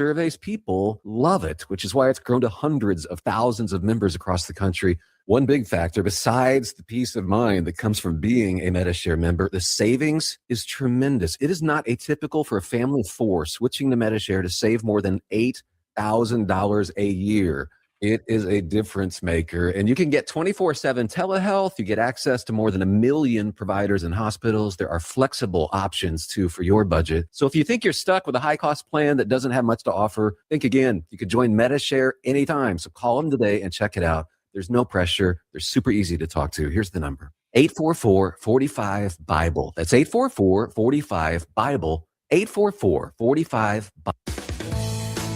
surveys, people love it, which is why it's grown to hundreds of thousands of members across the country. One big factor, besides the peace of mind that comes from being a MediShare member, the savings is tremendous. It is not atypical for a family of four switching to MediShare to save more than $8,000 a year. It is a difference maker, and you can get 24/7 telehealth. You get access to more than 1 million providers and hospitals. There are flexible options, too, for your budget. So if you think you're stuck with a high-cost plan that doesn't have much to offer, think again. You could join MediShare anytime, so call them today and check it out. There's no pressure. They're super easy to talk to. Here's the number, 844-45-BIBLE. That's 844-45-BIBLE, 844-45-BIBLE.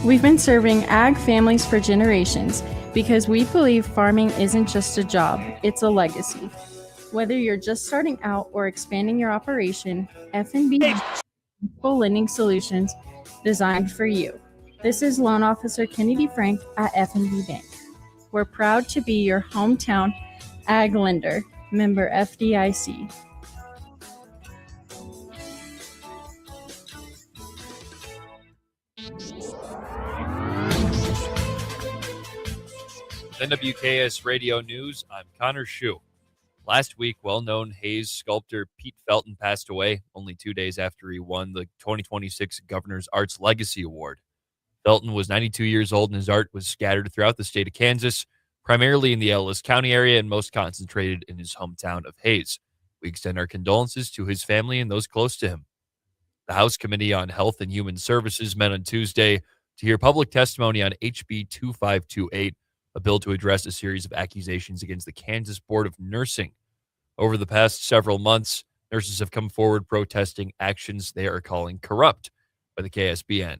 We've been serving ag families for generations because we believe farming isn't just a job, it's a legacy. Whether you're just starting out or expanding your operation, F&B has full lending solutions designed for you. This is Loan Officer Kennedy Frank at F&B Bank. We're proud to be your hometown ag lender, member FDIC. NWKS Radio News, I'm Connor Schuh. Last week, well-known Hayes sculptor Pete Felton passed away only 2 days after he won the 2026 Governor's Arts Legacy Award. Felton was 92 years old, and his art was scattered throughout the state of Kansas, primarily in the Ellis County area and most concentrated in his hometown of Hayes. We extend our condolences to his family and those close to him. The House Committee on Health and Human Services met on Tuesday to hear public testimony on HB 2528, a bill to address a series of accusations against the Kansas Board of Nursing. Over the past several months, nurses have come forward protesting actions they are calling corrupt by the KSBN.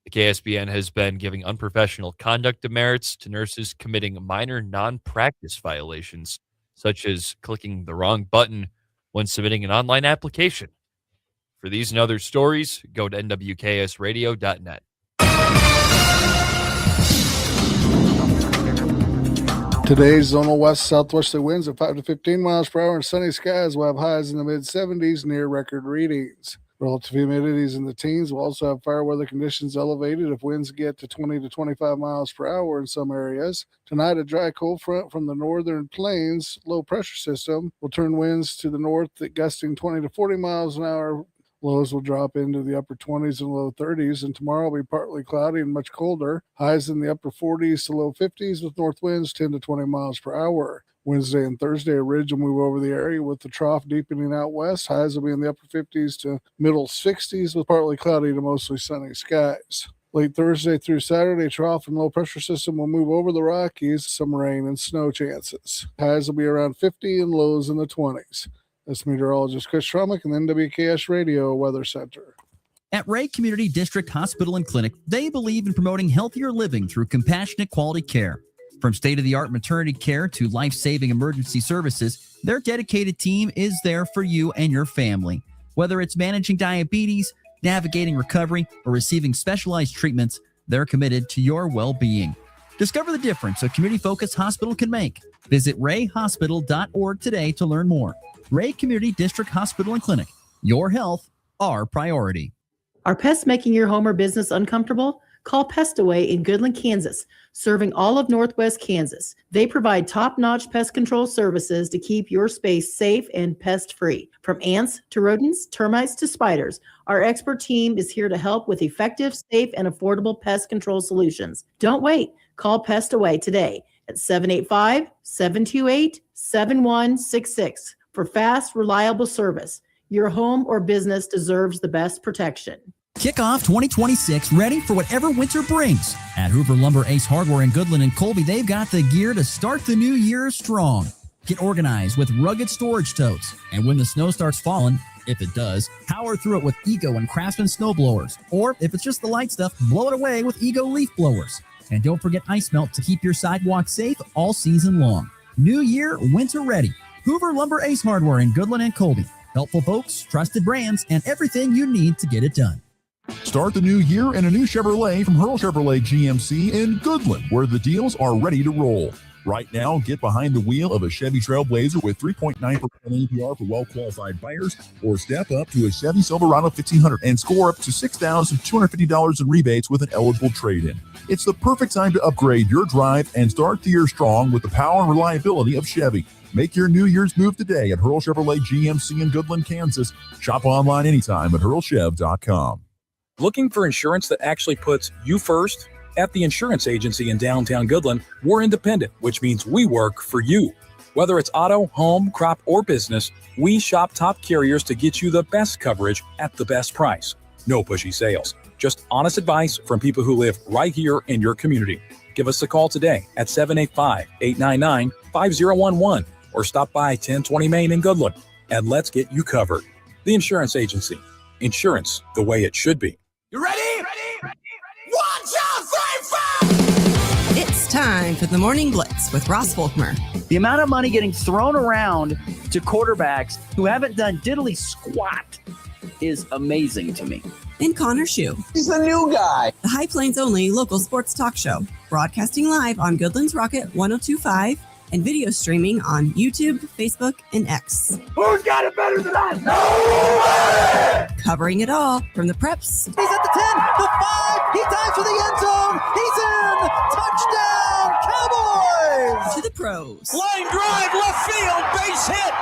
The KSBN has been giving unprofessional conduct demerits to nurses committing minor non-practice violations, such as clicking the wrong button when submitting an online application. For these and other stories, go to nwksradio.net. Today's zonal west-southwesterly winds at 5 to 15 miles per hour and sunny skies will have highs in the mid-70s near record readings. Relative humidities in the teens will also have fire weather conditions elevated if winds get to 20 to 25 miles per hour in some areas. Tonight, a dry cold front from the northern plains low pressure system will turn winds to the north at gusting 20 to 40 miles an hour. Lows will drop into the upper 20s and low 30s, and tomorrow will be partly cloudy and much colder. Highs in the upper 40s to low 50s with north winds 10 to 20 miles per hour. Wednesday and Thursday, a ridge will move over the area with the trough deepening out west. Highs will be in the upper 50s to middle 60s with partly cloudy to mostly sunny skies. Late Thursday through Saturday, trough and low pressure system will move over the Rockies, some rain and snow chances. Highs will be around 50 and lows in the 20s. This meteorologist Chris Schrumick in the NWKS Radio Weather Center. At Ray Community District Hospital and Clinic, they believe in promoting healthier living through compassionate quality care. From state-of-the-art maternity care to life-saving emergency services, their dedicated team is there for you and your family. Whether it's managing diabetes, navigating recovery, or receiving specialized treatments, they're committed to your well-being. Discover the difference a community-focused hospital can make. Visit rayhospital.org today to learn more. Ray Community District Hospital and Clinic. Your health, our priority. Are pests making your home or business uncomfortable? Call Pest Away in Goodland, Kansas, serving all of Northwest Kansas. They provide top-notch pest control services to keep your space safe and pest-free. From ants to rodents, termites to spiders, our expert team is here to help with effective, safe, and affordable pest control solutions. Don't wait. Call Pest Away today at 785-728-7166 for fast, reliable service. Your home or business deserves the best protection. Kick off 2026 ready for whatever winter brings. At Hoover Lumber Ace Hardware in Goodland and Colby, they've got the gear to start the new year strong. Get organized with rugged storage totes. And when the snow starts falling, if it does, power through it with Ego and Craftsman snow blowers. Or if it's just the light stuff, blow it away with Ego leaf blowers. And don't forget ice melt to keep your sidewalk safe all season long. New year, winter ready. Hoover Lumber Ace Hardware in Goodland and Colby. Helpful folks, trusted brands, and everything you need to get it done. Start the new year in a new Chevrolet from Hurl Chevrolet GMC in Goodland, where the deals are ready to roll. Right now, get behind the wheel of a Chevy Trailblazer with 3.9% APR for well-qualified buyers, or step up to a Chevy Silverado 1500 and score up to $6,250 in rebates with an eligible trade-in. It's the perfect time to upgrade your drive and start the year strong with the power and reliability of Chevy. Make your New Year's move today at Hurl Chevrolet GMC in Goodland, Kansas. Shop online anytime at hurlchev.com. Looking for insurance that actually puts you first? At the insurance agency in downtown Goodland, we're independent, which means we work for you. Whether it's auto, home, crop, or business, we shop top carriers to get you the best coverage at the best price. No pushy sales, just honest advice from people who live right here in your community. Give us a call today at 785-899-5011 or stop by 1020 Main in Goodland, and let's get you covered. The insurance agency. Insurance the way it should be. You ready? Ready? 1, 2, 3, 4! It's time for the Morning Blitz with Ross Volkmer. The amount of money getting thrown around to quarterbacks who haven't done diddly squat is amazing to me. And Connor Schuh. He's the new guy. The High Plains only local sports talk show. Broadcasting live on Goodland's Rocket 102.5 and video streaming on YouTube, Facebook, and X. Who's got it better than us? Nobody! Covering it all from the preps. He's at the 10, the 5, he dives for the end zone, he's in! Touchdown, Cowboys! To the pros. Line drive, left field, base hit.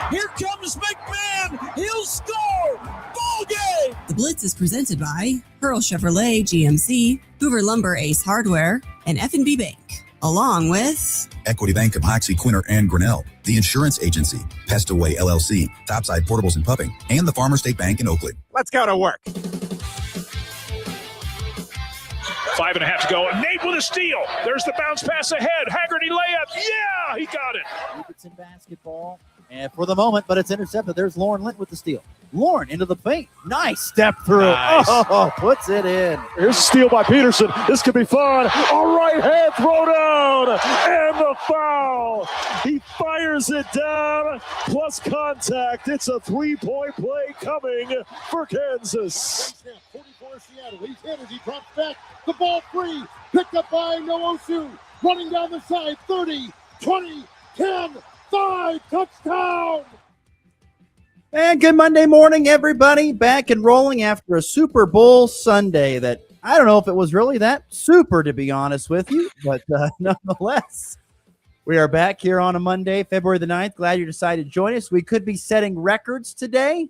Here comes McMahon, he'll score! Ball game! The Blitz is presented by Hurl Chevrolet GMC, Hoover Lumber Ace Hardware, and F&B Bank. Along with Equity Bank of Hoxie, Quinter, and Grinnell, the Insurance Agency, Pest Away LLC, Topside Portables and Pupping, and the Farmer State Bank in Oakley. Let's go to work. 5.5 to go. Nate with a steal. There's the bounce pass ahead. Haggerty layup. Yeah, he got it. Robertson basketball. And for the moment, but it's intercepted. There's Lauren Lint with the steal. Lauren into the paint. Nice step through. Nice. Oh, puts it in. Here's a steal by Peterson. This could be fun. A right hand throw down. And the foul. He fires it down. Plus contact. It's a 3-point play coming for Kansas. 44 Seattle. He's hit as he drops back. The ball free. Picked up by Noah Schuh. Running down the side. 30, 20, 10, 5. Touchdown. And good Monday morning, everybody. Back and rolling after a Super Bowl Sunday that I don't know if it was really that super, to be honest with you, but nonetheless, we are back here on a Monday, February the 9th. Glad you decided to join us. We could be setting records today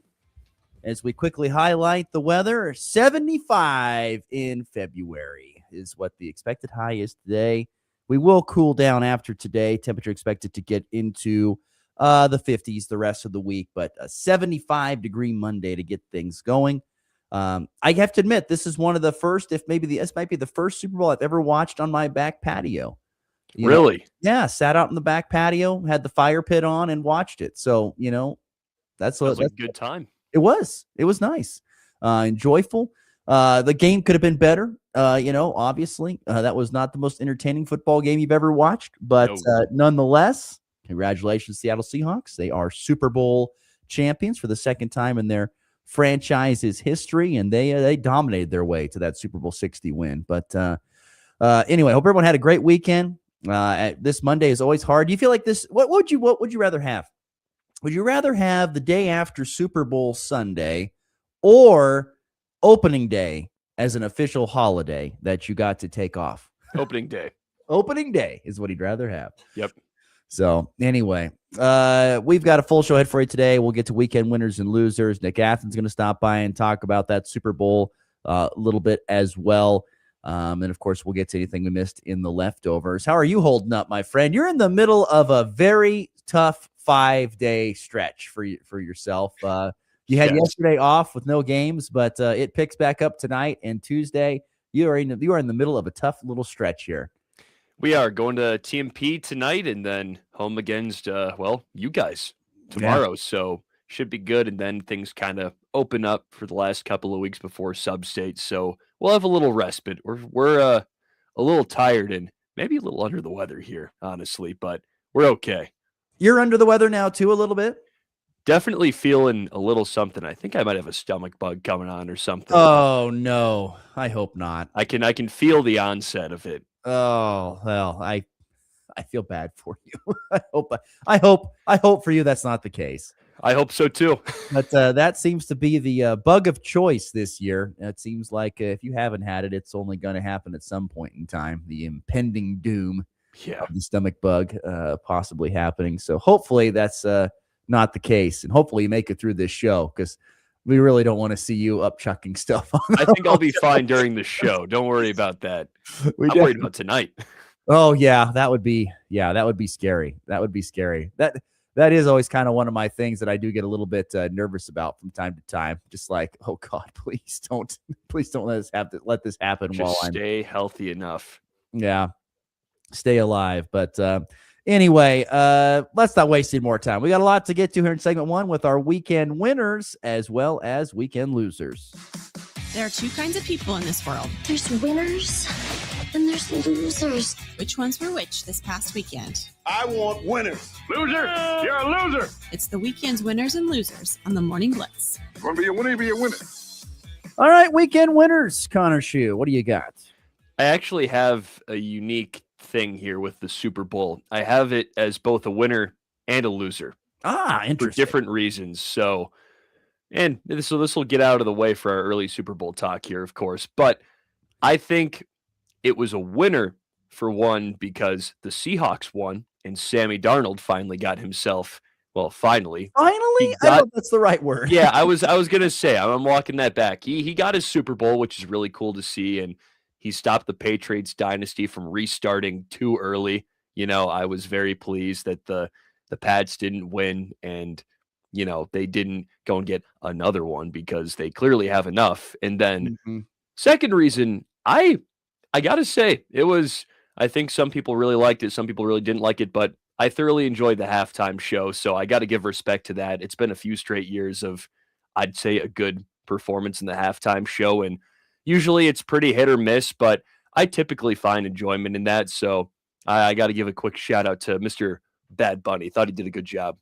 as we quickly highlight the weather. 75 in February is what the expected high is today. We will cool down after today. Temperature expected to get into the 50s the rest of the week, but a 75-degree Monday to get things going. I have to admit, this is one of the first, if maybe this might be the first Super Bowl I've ever watched on my back patio. Really? Yeah, sat out in the back patio, had the fire pit on, and watched it. So, that's a good time. It was nice, and joyful. The game could have been better. Obviously, that was not the most entertaining football game you've ever watched, but nonetheless, congratulations, Seattle Seahawks. They are Super Bowl champions for the second time in their franchise's history, and they dominated their way to that Super Bowl 60 win. But anyway, hope everyone had a great weekend. This Monday is always hard. Do you feel like this? What would you rather have? Would you rather have the day after Super Bowl Sunday or opening day as an official holiday that you got to take off? Opening day. Opening day is what he'd rather have. Yep. So anyway, we've got a full show ahead for you today. We'll get to weekend winners and losers. Nick Athens going to stop by and talk about that Super Bowl a little bit as well. And of course, we'll get to anything we missed in the leftovers. How are you holding up, my friend? You're in the middle of a very tough 5-day stretch for yourself. You had yesterday off with no games, but it picks back up tonight and Tuesday. You are in the middle of a tough little stretch here. We are going to TMP tonight and then home against, you guys tomorrow. Yeah. So should be good. And then things kind of open up for the last couple of weeks before sub-state. So we'll have a little respite. We're a little tired and maybe a little under the weather here, honestly, but we're okay. You're under the weather now too, a little bit? Definitely feeling a little something. I think I might have a stomach bug coming on or something. Oh, no. I hope not. I can feel the onset of it. Oh, well, I feel bad for you. I hope for you that's not the case. I hope so too. But that seems to be the bug of choice this year. It seems like if you haven't had it, it's only going to happen at some point in time. The impending doom of the stomach bug possibly happening. So hopefully that's not the case, and hopefully you make it through this show, because we really don't want to see you up chucking stuff. I think I'll be fine during the show. Don't worry about that. I'm worried about tonight. Oh yeah, that would be scary. That would be scary. That is always kind of one of my things that I do get a little bit nervous about from time to time. Just like, oh God, please don't let this happen. Just while I'm stay healthy enough. Yeah, stay alive. But anyway, let's not waste any more time. We got a lot to get to here in segment 1 with our weekend winners as well as weekend losers. There are two kinds of people in this world. There's winners and there's losers. Which ones were which this past weekend? I want winners. Loser! You're a loser! It's the weekend's winners and losers on the Morning Blitz. Going to be a winner, be a winner. All right, weekend winners. Connor Schuh, what do you got? I actually have a unique thing here with the Super Bowl. I have it as both a winner and a loser. Interesting. For different reasons. So this will get out of the way for our early Super Bowl talk here, of course. But I think it was a winner for one because the Seahawks won and Sammy Darnold finally got himself. Well, finally. I don't know if that's the right word. Yeah, I was gonna say I'm walking that back. He got his Super Bowl, which is really cool to see, and he stopped the Patriots dynasty from restarting too early. I was very pleased that the Pats didn't win, and they didn't go and get another one because they clearly have enough. And then second reason, I gotta say, it was, I think some people really liked it, some people really didn't like it, but I thoroughly enjoyed the halftime show, so I got to give respect to that. It's been a few straight years of, I'd say, a good performance in the halftime show, and usually it's pretty hit or miss, but I typically find enjoyment in that, so I got to give a quick shout out to Mr. Bad Bunny. Thought he did a good job.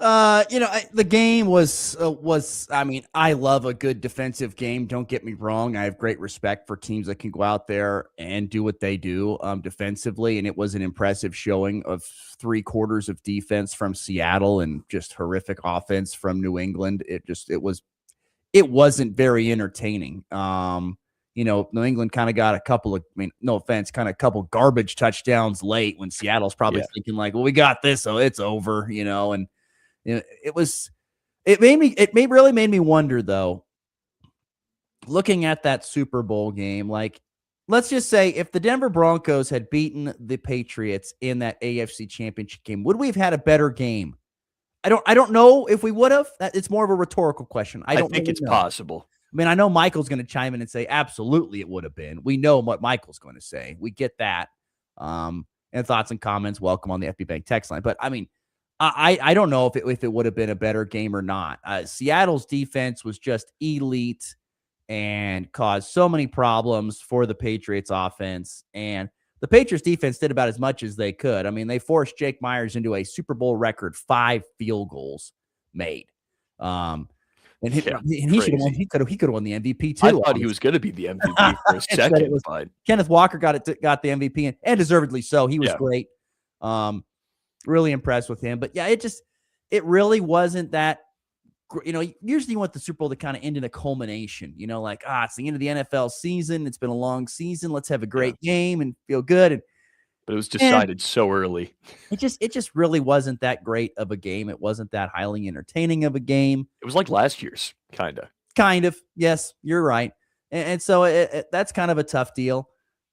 The game was, I love a good defensive game. Don't get me wrong. I have great respect for teams that can go out there and do what they do defensively. And it was an impressive showing of 3 quarters of defense from Seattle and just horrific offense from New England. It wasn't very entertaining. New England kind of got a couple of, no offense, kind of a couple garbage touchdowns late when Seattle's probably thinking like, well, we got this, so it's over, and it really made me wonder though, looking at that Super Bowl game, like, let's just say if the Denver Broncos had beaten the Patriots in that AFC Championship game, would we have had a better game? I don't know if we would have. It's more of a rhetorical question. I don't think it's possible. I know Michael's going to chime in and say, absolutely, it would have been. We know what Michael's going to say. We get that. And thoughts and comments, welcome on the FB Bank text line. But I don't know if it would have been a better game or not. Seattle's defense was just elite and caused so many problems for the Patriots offense. And the Patriots defense did about as much as they could. They forced Jake Myers into a Super Bowl record 5 field goals made. And he should have won. He could have won the MVP too. I thought he was going to be the MVP for a second. Kenneth Walker got the MVP and deservedly so. He was great. Really impressed with him. But yeah, it really wasn't that. Usually you want the Super Bowl to kind of end in a culmination. It's the end of the NFL season. It's been a long season. Let's have a great game and feel good. But it was decided so early. It just really wasn't that great of a game. It wasn't that highly entertaining of a game. It was like last year's, kind of. Yes, you're right. And so that's kind of a tough deal.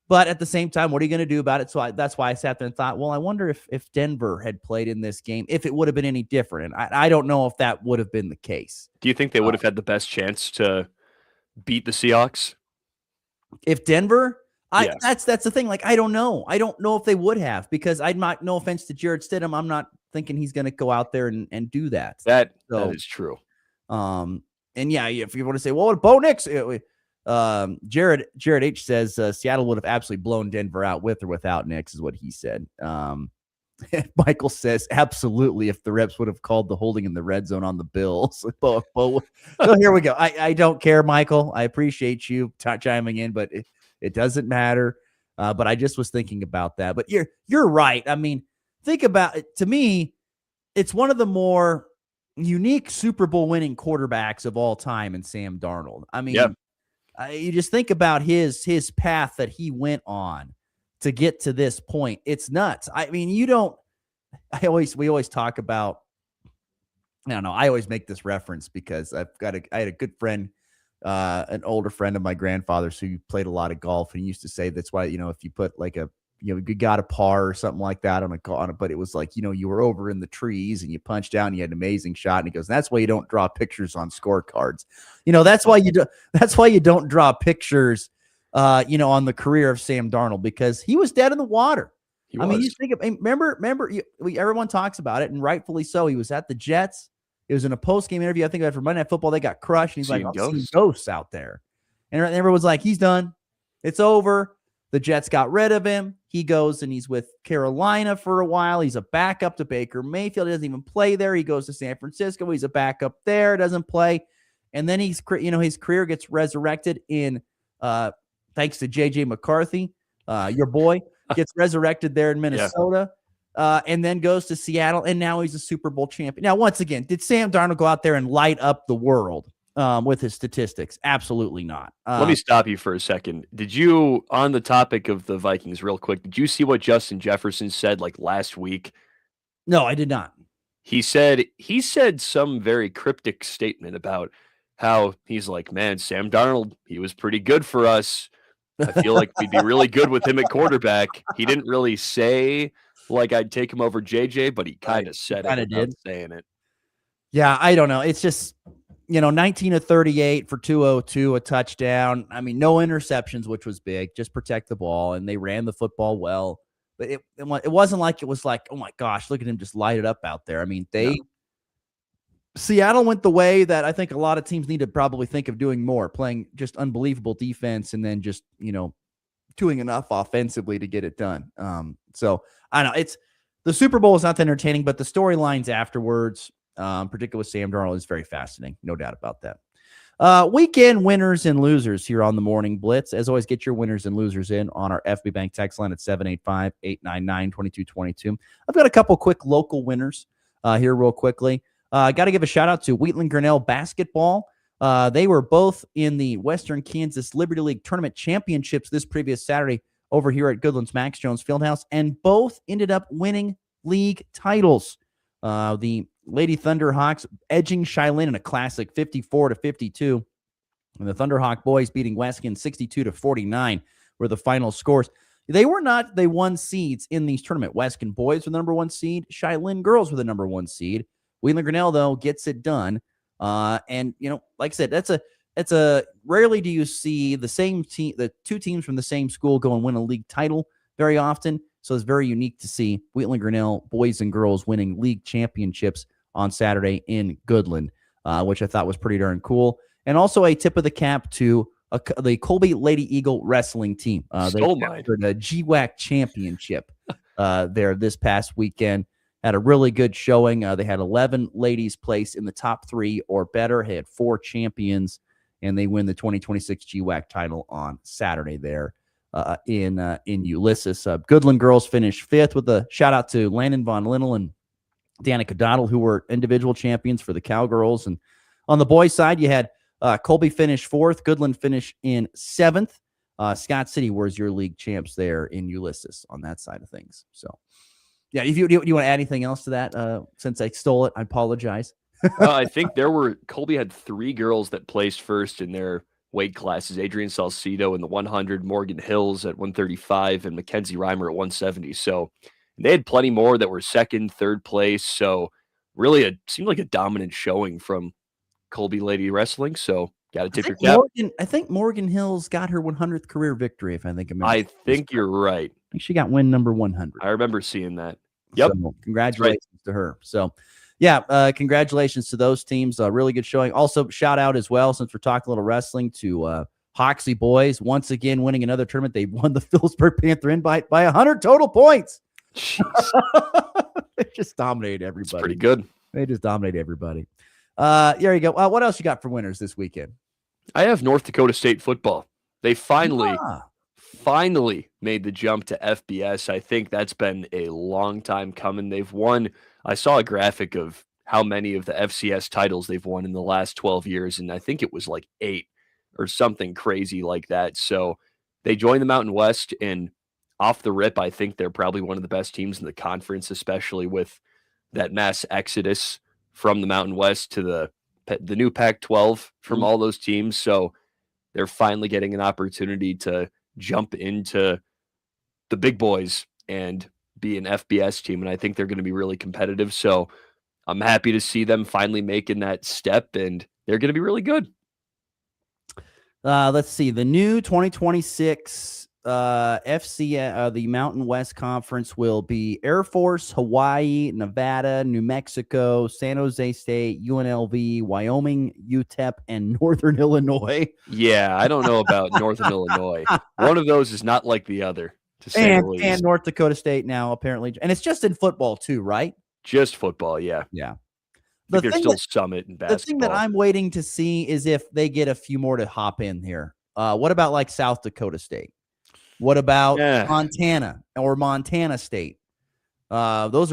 But at the same time, what are you going to do about it? So that's why I sat there and thought, well, I wonder if Denver had played in this game, if it would have been any different. And I don't know if that would have been the case. Do you think they would have had the best chance to beat the Seahawks? If Denver... That's the thing. Like, I don't know. I don't know if they would have, because no offense to Jarrett Stidham, I'm not thinking he's going to go out there and do that. That is true. And yeah, if you want to say, well, what Bo Nix? Jared H says Seattle would have absolutely blown Denver out with or without Nix, is what he said. Michael says absolutely if the reps would have called the holding in the red zone on the Bills. So here we go. I don't care, Michael. I appreciate you chiming in, but it doesn't matter. But I just was thinking about that. But you're right. I mean, think about it. To me, it's one of the more unique Super Bowl winning quarterbacks of all time in Sam Darnold. I mean, you just think about his path that he went on to get to this point. It's nuts. I mean, we always talk about, I don't know, I always make this reference because I had a good friend, an older friend of my grandfather's who played a lot of golf, and he used to say that's why, if you put like you got a par or something like that on it, but it was like, you were over in the trees and you punched down, you had an amazing shot. And he goes, that's why you don't draw pictures on scorecards. That's why you don't draw pictures, on the career of Sam Darnold, because he was dead in the water. I mean, you think of, remember, everyone talks about it, and rightfully so. He was at the Jets. It was in a post-game interview. I think for Monday Night Football, they got crushed. And he's like, I'm seeing ghosts out there. And everyone's like, he's done. It's over. The Jets got rid of him. He goes and he's with Carolina for a while. He's a backup to Baker Mayfield. He doesn't even play there. He goes to San Francisco. He's a backup there. Doesn't play. And then his career gets resurrected in, thanks to J.J. McCarthy, your boy, gets resurrected there in Minnesota. And then goes to Seattle, and now he's a Super Bowl champion. Now, once again, did Sam Darnold go out there and light up the world with his statistics? Absolutely not. Let me stop you for a second. Did you, on the topic of the Vikings real quick, did you see what Justin Jefferson said like last week? No, I did not. He said some very cryptic statement about how he's like, man, Sam Darnold, he was pretty good for us. I feel like we'd be really good with him at quarterback. He didn't really say like I'd take him over JJ, but he kind of said it without saying it. Yeah, I don't know. It's just, 19 of 38 for 202, a touchdown. I mean, no interceptions, which was big. Just protect the ball, and they ran the football well. But it wasn't like it was like, oh my gosh, look at him just light it up out there. I mean, Seattle went the way that I think a lot of teams need to probably think of doing more, playing just unbelievable defense and then just, doing enough offensively to get it done. So I don't know. The Super Bowl is not that entertaining, but the storylines afterwards, particularly with Sam Darnold, is very fascinating. No doubt about that. Weekend winners and losers here on the Morning Blitz. As always, get your winners and losers in on our FB Bank text line at 785-899-2222. I've got a couple quick local winners here real quickly. I got to give a shout out to Wheatland Grinnell basketball. They were both in the Western Kansas Liberty League Tournament Championships this previous Saturday over here at Goodland's Max Jones Fieldhouse, and both ended up winning league titles. The Lady Thunderhawks edging Cheylin in a classic 54-52, and the Thunderhawk boys beating Weskin 62-49 were the final scores. They were not the one seeds in these tournament. Weskin boys were the number one seed. Cheylin girls were the number one seed. Wheatland Grinnell, though, gets it done. And, like I said, that's a rarely do you see the same team, the two teams from the same school go and win a league title very often. So it's very unique to see Wheatland Grinnell boys and girls winning league championships on Saturday in Goodland, which I thought was pretty darn cool. And also a tip of the cap to the Colby Lady Eagle wrestling team. They captured a GWAC championship there this past weekend. Had a really good showing. They had 11 ladies place in the top 3 or better. They had 4 champions, and they win the 2026 GWAC title on Saturday there in Ulysses. Goodland girls finished 5th with a shout-out to Landon Von Linnell and Danica Dottle, who were individual champions for the Cowgirls. And on the boys' side, you had Colby finish 4th. Goodland finished in 7th. Scott City was your league champs there in Ulysses on that side of things. So, yeah, if you want to add anything else to that, since I stole it, I apologize. I think Colby had 3 girls that placed first in their weight classes. Adrian Salcido in the 100, Morgan Hills at 135, and Mackenzie Reimer at 170. So they had plenty more that were second, third place. So really it seemed like a dominant showing from Colby Lady Wrestling. So got to tip your cap. I think Morgan Hills got her 100th career victory, if I think you're right. I think she got win number 100. I remember seeing that. Yep. So, congratulations to her. So, yeah, congratulations to those teams. Really good showing. Also, shout out as well, since we're talking a little wrestling, to Hoxie boys once again winning another tournament. They won the Phillipsburg Panther Invite by 100 total points. They just dominated everybody. That's pretty good. They just dominated everybody. There you go. What else you got for winners this weekend? I have North Dakota State football. They finally finally made the jump to FBS. I think that's been a long time coming. They've won. I saw a graphic of how many of the FCS titles they've won in the last 12 years, and I think it was like 8 or something crazy like that. So they joined the Mountain West, and off the rip, I think they're probably one of the best teams in the conference, especially with that mass exodus from the Mountain West to the new Pac-12 from all those teams. So they're finally getting an opportunity to jump into the big boys and be an FBS team, and I think they're going to be really competitive. So I'm happy to see them finally making that step, and they're going to be really good. Let's see. The new 2026 FCS, the Mountain West Conference will be Air Force, Hawaii, Nevada, New Mexico, San Jose State, UNLV, Wyoming, UTEP, and Northern Illinois. Yeah, I don't know about Northern Illinois. One of those is not like the other, to say the least. And North Dakota State now, apparently. And it's just in football, too, right? Just football, yeah. Yeah. I think there's still Summit and basketball. The thing that I'm waiting to see is if they get a few more to hop in here. What about like South Dakota State? What about Montana or Montana State? Those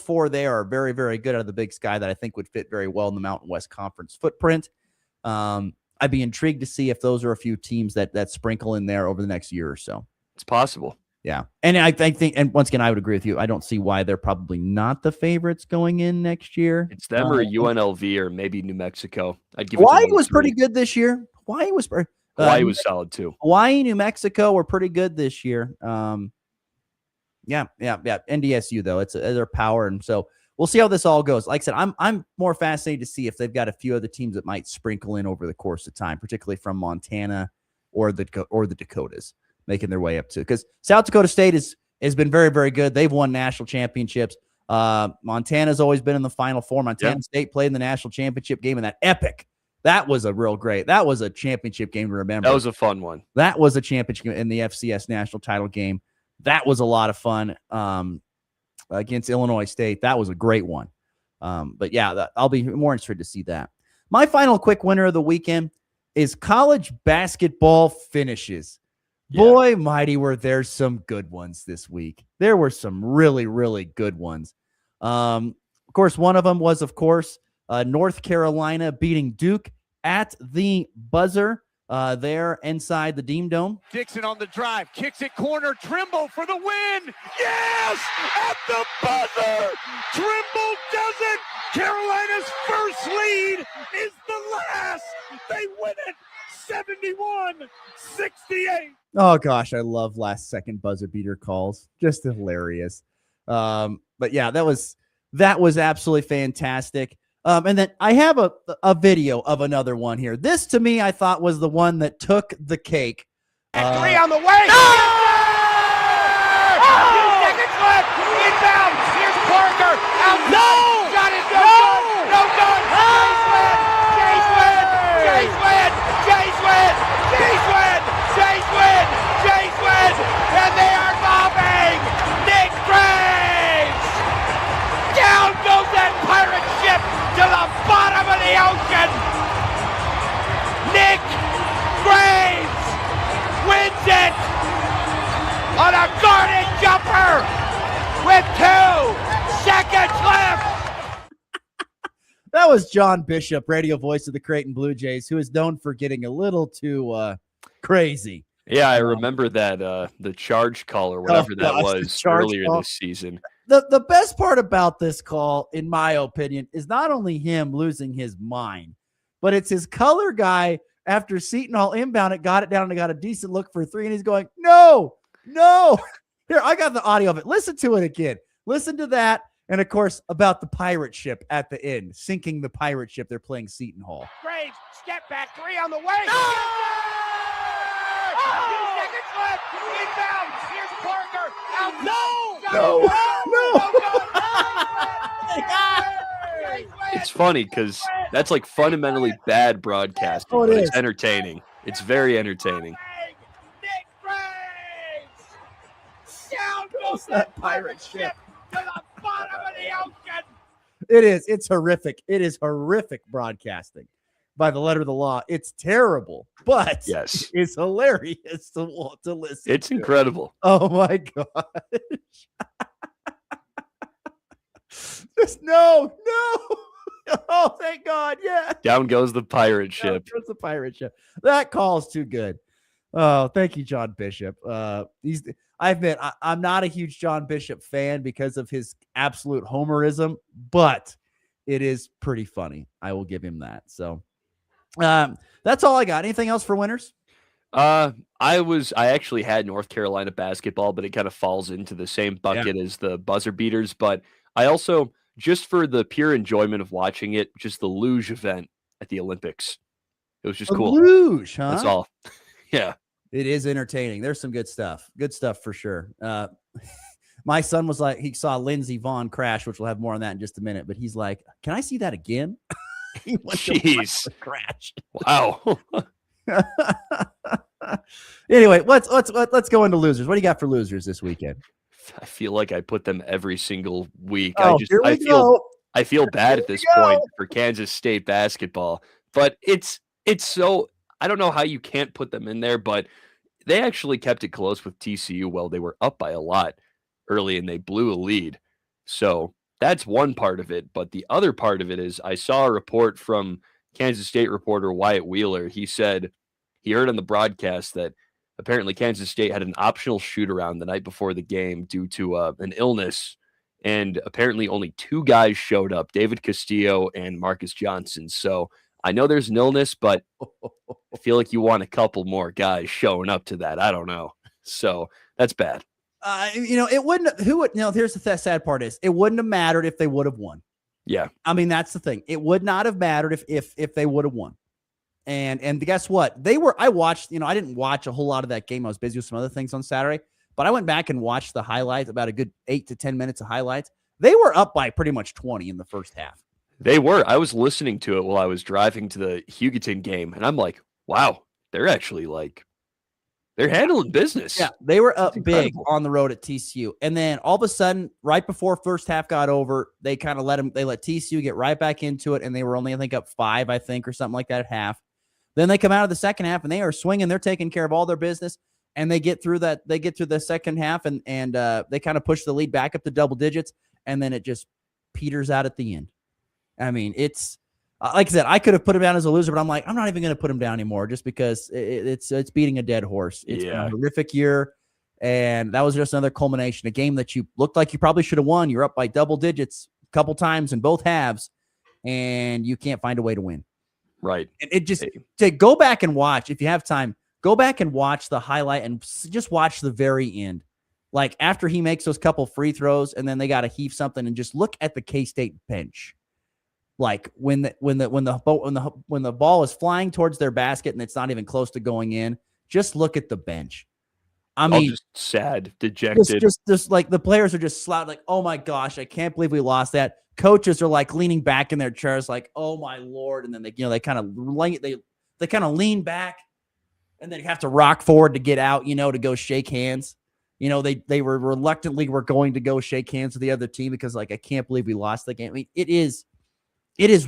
four there are very, very good out of the Big Sky that I think would fit very well in the Mountain West Conference footprint. I'd be intrigued to see if those are a few teams that sprinkle in there over the next year or so. It's possible. Yeah. And I think, and once again, I would agree with you. I don't see why they're probably not the favorites going in next year. It's them or UNLV or maybe New Mexico. I'd give Hawaii was pretty good this year. Hawaii was solid too. Hawaii, New Mexico were pretty good this year. Yeah. NDSU though, it's their power, and so we'll see how this all goes. Like I said, I'm more fascinated to see if they've got a few other teams that might sprinkle in over the course of time, particularly from Montana or the Dakotas making their way up to, because South Dakota State has been very, very good. They've won national championships. Montana's always been in the Final Four. Montana State played in the national championship game in that epic. That was a championship game to remember. That was a fun one. That was a championship in the FCS national title game. That was a lot of fun against Illinois State. That was a great one. But yeah, I'll be more interested to see that. My final quick winner of the weekend is college basketball finishes. Yeah. Boy, mighty, were there some good ones this week. There were some really, really good ones. Of course, one of them was, North Carolina beating Duke at the buzzer there inside the Dean Dome. Dixon on the drive, kicks it corner, Trimble for the win. Yes, at the buzzer. Trimble does it. Carolina's first lead is the last. They win it 71-68. Oh gosh, I love last second buzzer beater calls. Just hilarious. But yeah, that was absolutely fantastic. And then I have a video of another one here. This to me, I thought was the one that took the cake. And 3 on the way. No! 2 seconds left. Inbound. Here's Parker. Outside. No! Shot is no good. No good. Jays win. Jays win. Jays win. Jays win. Jays win. Jays win. And they are bombing. Nick Graves. Down goes that pirate ship to the bottom of the ocean. Nick Graves wins it on a guarded jumper with 2 seconds left. That was John Bishop, radio voice of the Creighton Blue Jays, who is known for getting a little too crazy. Yeah, I remember that the charge call or whatever that was earlier this season. The best part about this call, in my opinion, is not only him losing his mind, but it's his color guy after Seton Hall inbound got it down and got a decent look for 3, and he's going, no. Here, I got the audio of it. Listen to it again. Listen to that. And, of course, about the pirate ship at the end, sinking the pirate ship. They're playing Seton Hall. Graves, step back, 3 on the way. No! 2 seconds left. Inbound. Here's Parker. Out. No! It's funny because that's like fundamentally bad broadcasting, but it's entertaining. It's very entertaining. Nick Graves! Down goes that pirate ship to the bottom of the ocean. It is. It's horrific. It is horrific broadcasting. by the letter of the law. It's terrible, but Yes, it's hilarious to listen. it's incredible. Oh my gosh. Just no. Oh, thank God. Yeah. Down goes the pirate ship. Down goes the pirate ship. That call's too good. Oh, thank you, John Bishop. I admit I'm not a huge John Bishop fan because of his absolute homerism, but it is pretty funny. I will give him that. So that's all I got. Anything else for winners? I actually had North Carolina basketball, but it kind of falls into the same bucket as the buzzer beaters. But I also, just for the pure enjoyment of watching it, just the luge event at the Olympics. It was just cool. Luge, huh? That's all. Yeah. It is entertaining. There's some good stuff. Good stuff for sure. My son was like, he saw Lindsey Vaughn crash, which we'll have more on that in just a minute. But he's like, can I see that again? He went to Jeez. crash. Wow. Anyway, let's go into losers. What do you got for losers this weekend? I feel like I put them every single week. Oh, I feel bad at this point for Kansas State basketball, but it's so, I don't know how you can't put them in there, but they actually kept it close with TCU. Well, they were up by a lot early and they blew a lead. So that's one part of it. But the other part of it is I saw a report from Kansas State reporter Wyatt Wheeler. He said he heard on the broadcast that apparently Kansas State had an optional shoot around the night before the game due to an illness. And apparently only two guys showed up, David Castillo and Marcus Johnson. So I know there's an illness, but I feel like you want a couple more guys showing up to that. I don't know. So that's bad. It wouldn't. Here's the sad part is it wouldn't have mattered if they would have won. Yeah. I mean, that's the thing. It would not have mattered if they would have won. And guess what? I watched, I didn't watch a whole lot of that game. I was busy with some other things on Saturday, but I went back and watched the highlights, about a good 8 to 10 minutes of highlights. They were up by pretty much 20 in the first half. They were. I was listening to it while I was driving to the Hugoton game, and I'm like, wow, they're actually they're handling business. Yeah, they were up big on the road at TCU. And then all of a sudden, right before first half got over, they kind of let TCU get right back into it, and they were only, I think, up 5, or something like that at half. Then they come out of the second half, and they are swinging. They're taking care of all their business, and they get through that. They get through the second half, and they kind of push the lead back up to double digits, and then it just peters out at the end. I mean, it's like I said, I could have put him down as a loser, but I'm like, I'm not even going to put him down anymore just because it's beating a dead horse. It's been a horrific year, and that was just another culmination. A game that you looked like you probably should have won. You're up by double digits a couple times in both halves, and you can't find a way to win. Right. And it just to go back and watch, if you have time, go back and watch the highlight and just watch the very end. Like after he makes those couple free throws, and then they got to heave something, and just look at the K-State bench. Like when the ball is flying towards their basket and it's not even close to going in, just look at the bench. I mean, just sad, dejected. Just like the players are just slouched, like, oh my gosh, I can't believe we lost that. Coaches are like leaning back in their chairs, like, oh my Lord, and then they kind of lean back, and then have to rock forward to get out, to go shake hands. They were reluctantly going to go shake hands with the other team because I can't believe we lost the game. I mean, it is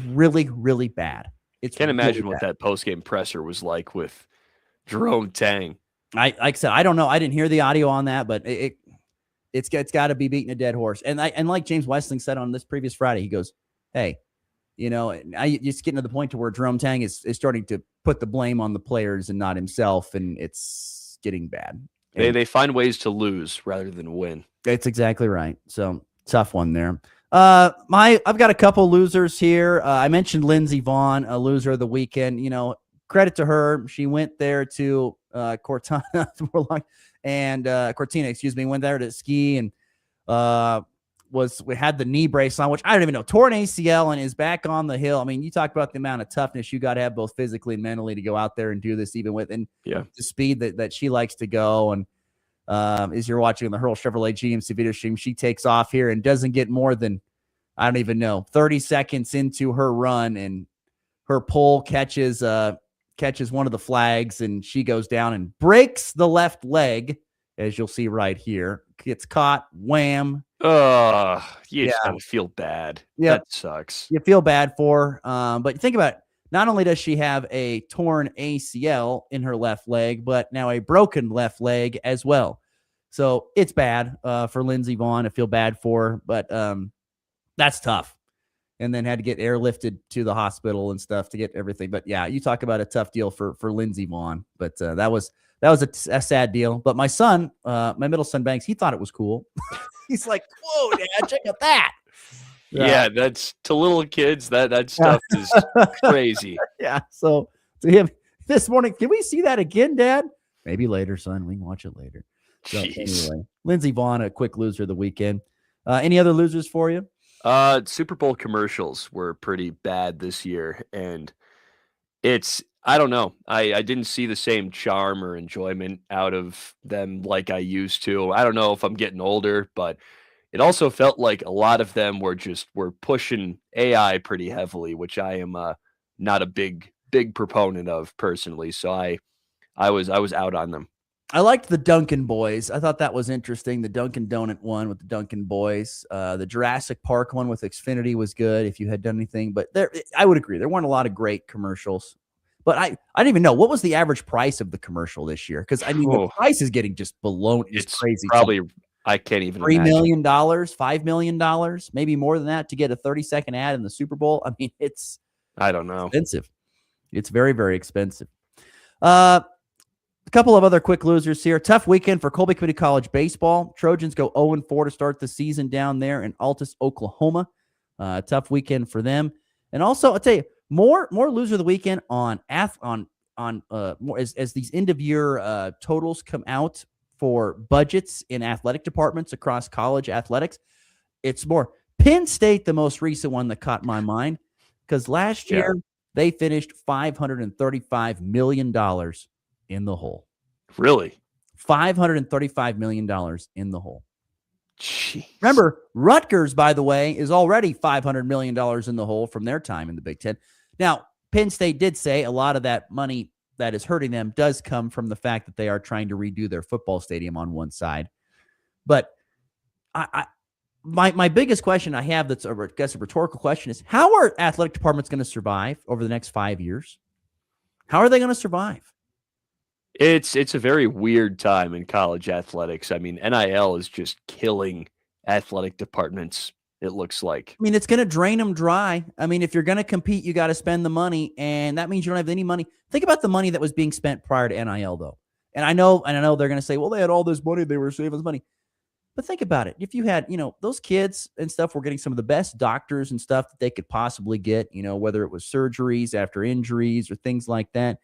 really, really bad. Can't imagine what that post-game presser was like with Jerome Tang. Like I said, I don't know. I didn't hear the audio on that, but it's got to be beating a dead horse. And like James Westling said on this previous Friday, he goes, "Hey, I just getting to the point to where Jerome Tang is starting to put the blame on the players and not himself, and it's getting bad." They find ways to lose rather than win. That's exactly right. So tough one there. I've got a couple losers here. I mentioned Lindsey Vaughn, a loser of the weekend. Credit to her. She went there to Cortina, went there to ski and had the knee brace on, which I don't even know, tore an ACL and is back on the hill. I mean, you talk about the amount of toughness you got to have both physically and mentally to go out there and do this, even with the speed that she likes to go. And as you're watching the Hurl Chevrolet GMC video stream, she takes off here and doesn't get more than, I don't even know, 30 seconds into her run, and her pole catches one of the flags, and she goes down and breaks the left leg, as you'll see right here. Gets caught, wham. You just gotta feel bad. Yeah, that sucks. You feel bad for her. But think about it. Not only does she have a torn ACL in her left leg, but now a broken left leg as well. So it's bad for Lindsey Vaughn. I feel bad for her, but that's tough. And then had to get airlifted to the hospital and stuff to get everything. But yeah, you talk about a tough deal for Lindsey Vaughn. But that was a sad deal. But my son, my middle son Banks, he thought it was cool. He's like, "Whoa, Dad, check out that." Yeah, that's to little kids. That stuff is crazy. Yeah. So to him this morning, can we see that again, Dad? Maybe later, son. We can watch it later. So anyway, Lindsey Vaughn, a quick loser of the weekend. Any other losers for you? Super Bowl commercials were pretty bad this year, and I don't know. I didn't see the same charm or enjoyment out of them like I used to. I don't know if I'm getting older, but it also felt like a lot of them were pushing AI pretty heavily, which I am not a big proponent of personally. So I was out on them. I liked the Dunkin' Boys. I thought that was interesting. The Dunkin' Donut one with the Dunkin' Boys. The Jurassic Park one with Xfinity was good if you had done anything. But I would agree. There weren't a lot of great commercials. But I didn't even know. What was the average price of the commercial this year? Because, I mean, the price is getting just below. It's crazy. Probably, I can't even $3 million, $5 million, maybe more than that to get a 30-second ad in the Super Bowl. I mean, I don't know. Expensive. It's very, very expensive. A couple of other quick losers here. Tough weekend for Colby Community College baseball. Trojans go 0-4 to start the season down there in Altus, Oklahoma. Tough weekend for them. And also, I'll tell you, more loser of the weekend more as these end of year totals come out for budgets in athletic departments across college athletics. It's more Penn State, the most recent one that caught my mind, because last year they finished $535 million in the hole. Really? $535 million in the hole. Jeez. Remember, Rutgers, by the way, is already $500 million in the hole from their time in the Big Ten. Now, Penn State did say a lot of that money that is hurting them does come from the fact that they are trying to redo their football stadium on one side. But my biggest question I have that's, I guess, a rhetorical question is, how are athletic departments going to survive over the next 5 years? How are they going to survive? It's a very weird time in college athletics. I mean, NIL is just killing athletic departments, it looks like. I mean, it's going to drain them dry. I mean, if you're going to compete, you got to spend the money, and that means you don't have any money. Think about the money that was being spent prior to NIL, though. And I know they're going to say, well, they had all this money, they were saving this money. But think about it. If you had, those kids and stuff were getting some of the best doctors and stuff that they could possibly get, whether it was surgeries after injuries or things like that.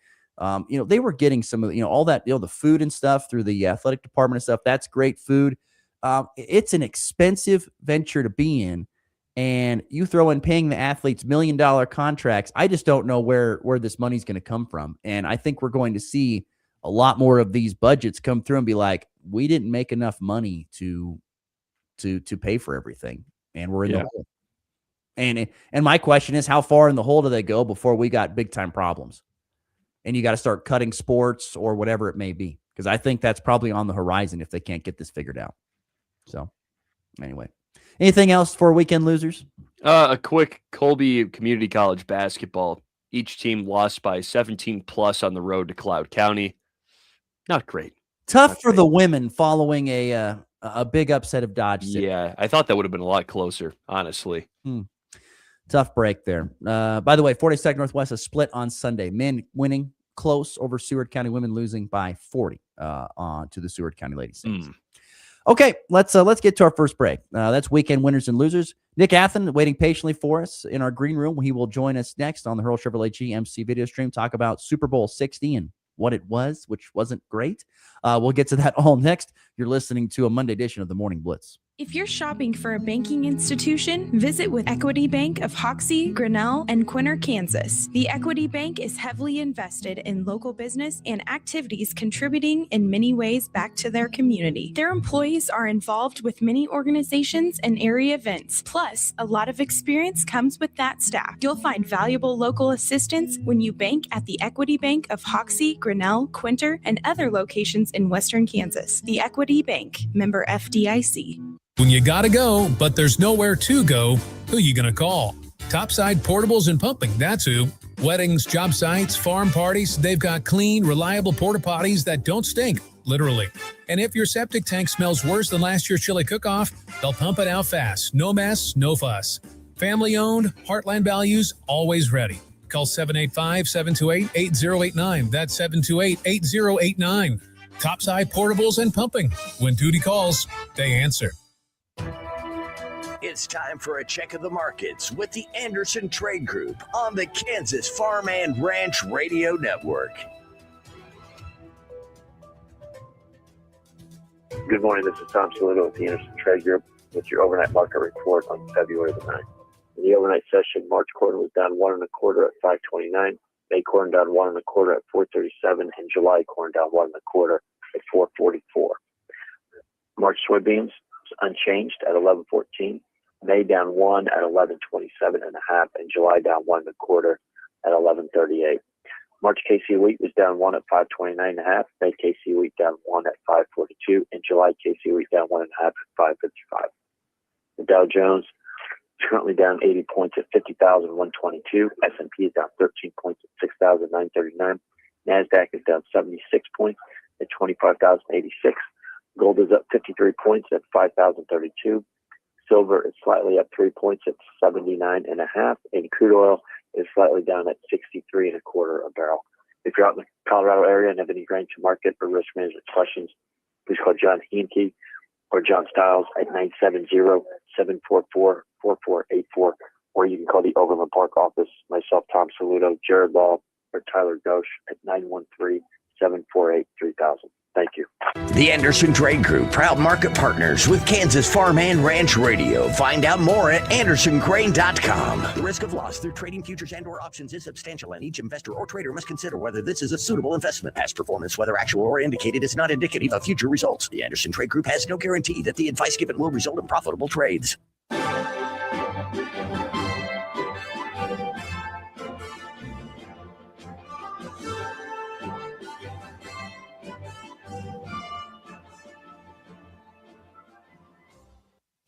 They were getting some of all that, the food and stuff through the athletic department and stuff. That's great food. It's an expensive venture to be in, and you throw in paying the athletes $1 million contracts. I just don't know where this money's going to come from. And I think we're going to see a lot more of these budgets come through and be like, we didn't make enough money to pay for everything. And we're in the hole. And my question is, how far in the hole do they go before we got big time problems? And you got to start cutting sports or whatever it may be. Because I think that's probably on the horizon if they can't get this figured out. So anyway, anything else for weekend losers? A quick Colby Community College basketball. Each team lost by 17 plus on the road to Cloud County. Not great. Tough for the women following a big upset of Dodge City. Yeah, I thought that would have been a lot closer, honestly. Tough break there. By the way, 42nd Northwest is split on Sunday. Men winning close over Seward County, women losing by 40 to the Seward County Lady Saints. Okay, let's get to our first break. That's weekend winners and losers. Nick Athen waiting patiently for us in our green room. He will join us next on the Hurl Chevrolet GMC video stream, talk about Super Bowl 60 and what it was, which wasn't great. We'll get to that all next. You're listening to a Monday edition of the Morning Blitz. If you're shopping for a banking institution, visit with Equity Bank of Hoxie, Grinnell, and Quinter, Kansas. The Equity Bank is heavily invested in local business and activities contributing in many ways back to their community. Their employees are involved with many organizations and area events. Plus, a lot of experience comes with that staff. You'll find valuable local assistance when you bank at the Equity Bank of Hoxie, Grinnell, Quinter, and other locations in Western Kansas. The Equity Bank, member FDIC. When you gotta go, but there's nowhere to go, who you gonna call? Topside Portables and Pumping, that's who. Weddings, job sites, farm parties, they've got clean, reliable porta potties that don't stink, literally. And if your septic tank smells worse than last year's chili cook-off, they'll pump it out fast. No mess, no fuss. Family owned, Heartland values, always ready. Call 785-728-8089. That's 728-8089. Topside portables and pumping. When duty calls, they answer. It's time for a check of the markets with the Anderson Trade Group on the Kansas Farm and Ranch Radio Network. Good morning. This is Tom Saludo with the Anderson Trade Group with your overnight market report on February the 9th. In the overnight session, March quarter was down 1 1/4 at 529, May corn down 1 1/4 at 437, and July corn down 1 1/4 at 444. March soybeans unchanged at 11.14. May down 1 at 11.27.5, and July down 1 1/4 at 11.38. March KC wheat was down 1 at 5.29.5. May KC wheat down 1 at 5.42, and July KC wheat down 1.5 at 5.55. The Dow Jones is currently down 80 points at 50,122. S&P is down 13 points at 6,939. NASDAQ is down 76 points at 25,086. Gold is up 53 points at 5,032. Silver is slightly up 3 points at 79.5, and crude oil is slightly down at 63.25 a barrel. If you're out in the Colorado area and have any grain to market or risk management questions, please call John Heinke or John Stiles at 970-744-4484, or you can call the Overland Park office, myself, Tom Saludo, Jared Law, or Tyler Ghosh at 913-748-3000. Thank you. The Anderson Trade Group, proud market partners with Kansas Farm and Ranch Radio. Find out more at andersongrain.com. The risk of loss through trading futures and or options is substantial, and each investor or trader must consider whether this is a suitable investment. Past performance, whether actual or indicated, is not indicative of future results. The Anderson Trade Group has no guarantee that the advice given will result in profitable trades.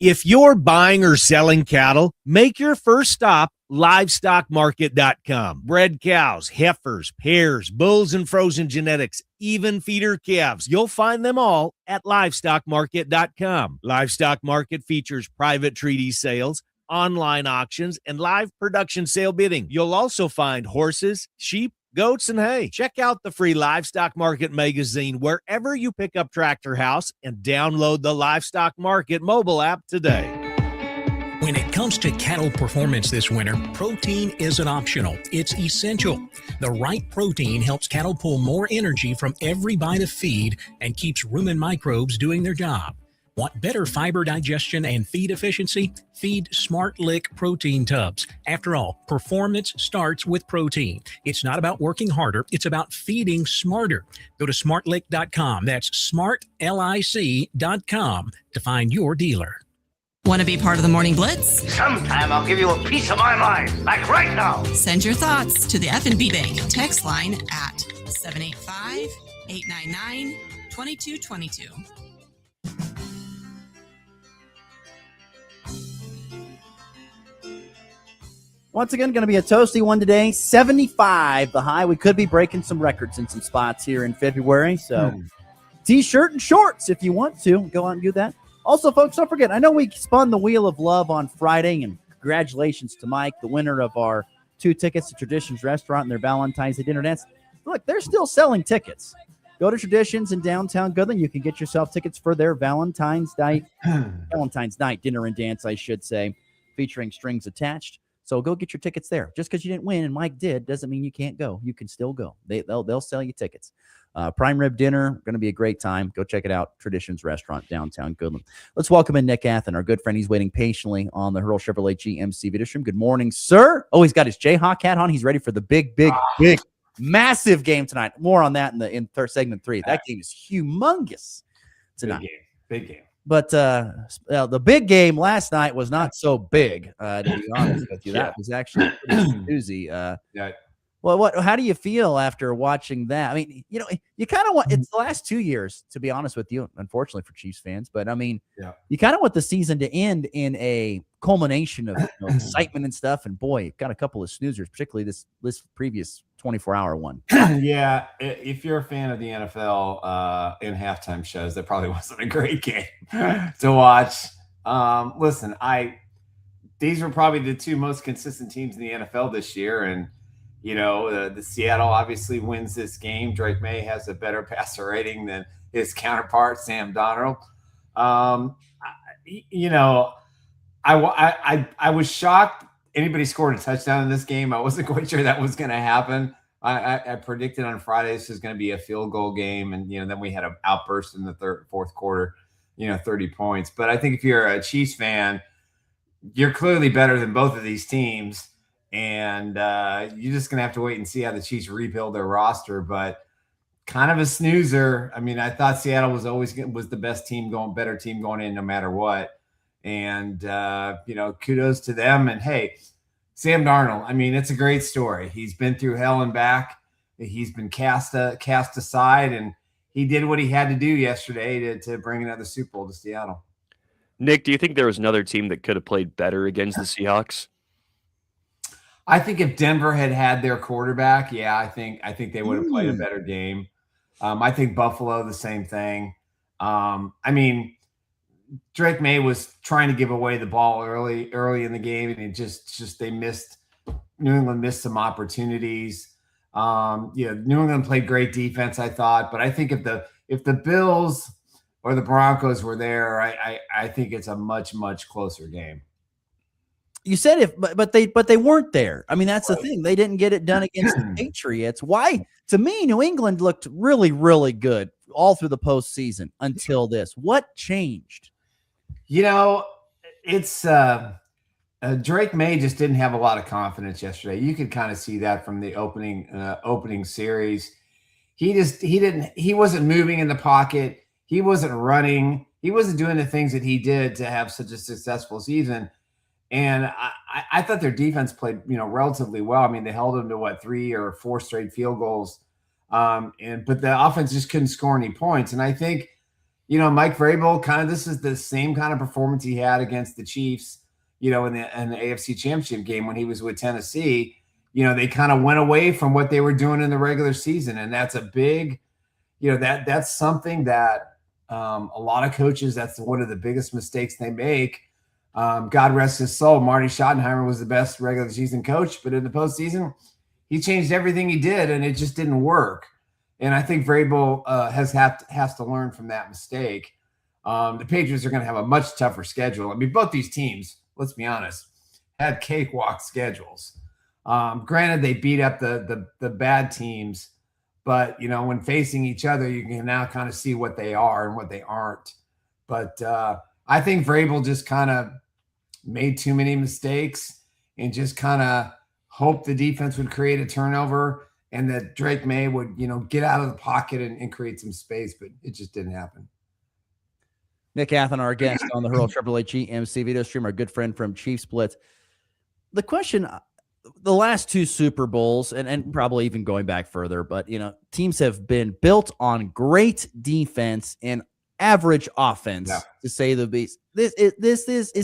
If you're buying or selling cattle, make your first stop livestockmarket.com. Bred cows, heifers, pairs, bulls, and frozen genetics, even feeder calves. You'll find them all at livestockmarket.com. Livestock Market features private treaty sales, online auctions, and live production sale bidding. You'll also find horses, sheep, goats, and hay. Check out the free Livestock Market magazine wherever you pick up Tractor House, and download the Livestock Market mobile app today. When it comes to cattle performance this winter, protein isn't optional. It's essential. The right protein helps cattle pull more energy from every bite of feed and keeps rumen microbes doing their job. Want better fiber digestion and feed efficiency? Feed Smart Lick protein tubs. After all, performance starts with protein. It's not about working harder, it's about feeding smarter. Go to smartlick.com. That's smartlic.com to find your dealer. Want to be part of the Morning Blitz? Sometime I'll give you a piece of my mind, like right now. Send your thoughts to the F&B Bank text line at 785-899-2222. Once again, going to be a toasty one today. 75 the high. We could be breaking some records in some spots here in February. So T-shirt and shorts if you want to. Go out and do that. Also, folks, don't forget, I know we spun the Wheel of Love on Friday, and congratulations to Mike, the winner of our 2 tickets to Traditions Restaurant and their Valentine's Day dinner dance. Look, they're still selling tickets. Go to Traditions in downtown Goodland. You can get yourself tickets for their Valentine's night dinner and dance, I should say, featuring strings attached. So go get your tickets there. Just because you didn't win and Mike did doesn't mean you can't go. You can still go. They'll sell you tickets. Prime rib dinner, going to be a great time. Go check it out. Traditions Restaurant, downtown Goodland. Let's welcome in Nick Athen, our good friend. He's waiting patiently on the Hurl Chevrolet GMC video stream. Good morning, sir. Oh, he's got his Jayhawk hat on. He's ready for the big, massive game tonight. More on that in segment 3. That game is humongous tonight. Big game. But the big game last night was not so big, to be honest with you. That was actually pretty doozy. Well, how do you feel after watching that? I mean, you kind of want, it's the last 2 years, to be honest with you, unfortunately for Chiefs fans, but I mean, you kind of want the season to end in a culmination of excitement and stuff. And boy, got a couple of snoozers, particularly this previous 24-hour one. Yeah, if you're a fan of the NFL in halftime shows, that probably wasn't a great game to watch. Listen, these were probably the two most consistent teams in the NFL this year, and the Seattle obviously wins this game. Drake May has a better passer rating than his counterpart, Sam Darnold. I was shocked anybody scored a touchdown in this game. I wasn't quite sure that was going to happen. I predicted on Friday this was going to be a field goal game, and then we had an outburst in the fourth quarter, 30 points. But I think if you're a Chiefs fan, you're clearly better than both of these teams, and you're just going to have to wait and see how the Chiefs rebuild their roster. But kind of a snoozer. I mean, I thought Seattle was the best team better team going in no matter what. And, kudos to them. And hey, Sam Darnold, I mean, it's a great story. He's been through hell and back. He's been cast aside, and he did what he had to do yesterday to bring another Super Bowl to Seattle. Nick, do you think there was another team that could have played better against the Seahawks? I think if Denver had their quarterback, I think they would have played a better game. I think Buffalo, the same thing. I mean, Drake May was trying to give away the ball early in the game, and New England missed some opportunities. New England played great defense, I thought, but I think if the Bills or the Broncos were there, I think it's a much, much closer game. You said but they weren't there. I mean, that's the thing. They didn't get it done against the Patriots. Why? To me, New England looked really, really good all through the postseason until this. What changed? It's Drake May just didn't have a lot of confidence yesterday. You could kind of see that from the opening series. He wasn't moving in the pocket. He wasn't running. He wasn't doing the things that he did to have such a successful season. And I thought their defense played, relatively well. I mean, they held them to 3 or 4 straight field goals. But the offense just couldn't score any points. And I think, Mike Vrabel this is the same kind of performance he had against the Chiefs, in the AFC Championship game when he was with Tennessee. They kind of went away from what they were doing in the regular season. And that's a big, that's something that a lot of coaches, that's one of the biggest mistakes they make. God rest his soul. Marty Schottenheimer was the best regular season coach, but in the postseason, he changed everything he did, and it just didn't work. And I think Vrabel has to learn from that mistake. The Patriots are going to have a much tougher schedule. I mean, both these teams, let's be honest, had cakewalk schedules. Granted, they beat up the bad teams, but when facing each other, you can now kind of see what they are and what they aren't. But I think Vrabel just kind of made too many mistakes and just kind of hoped the defense would create a turnover and that Drake May would, get out of the pocket and create some space, but it just didn't happen. Nick Athen, our guest on the Hurl HHG MC video stream, our good friend from Chiefs Blitz. The question, the last 2 Super Bowls, and probably even going back further, but, teams have been built on great defense and average offense, to say the least. Is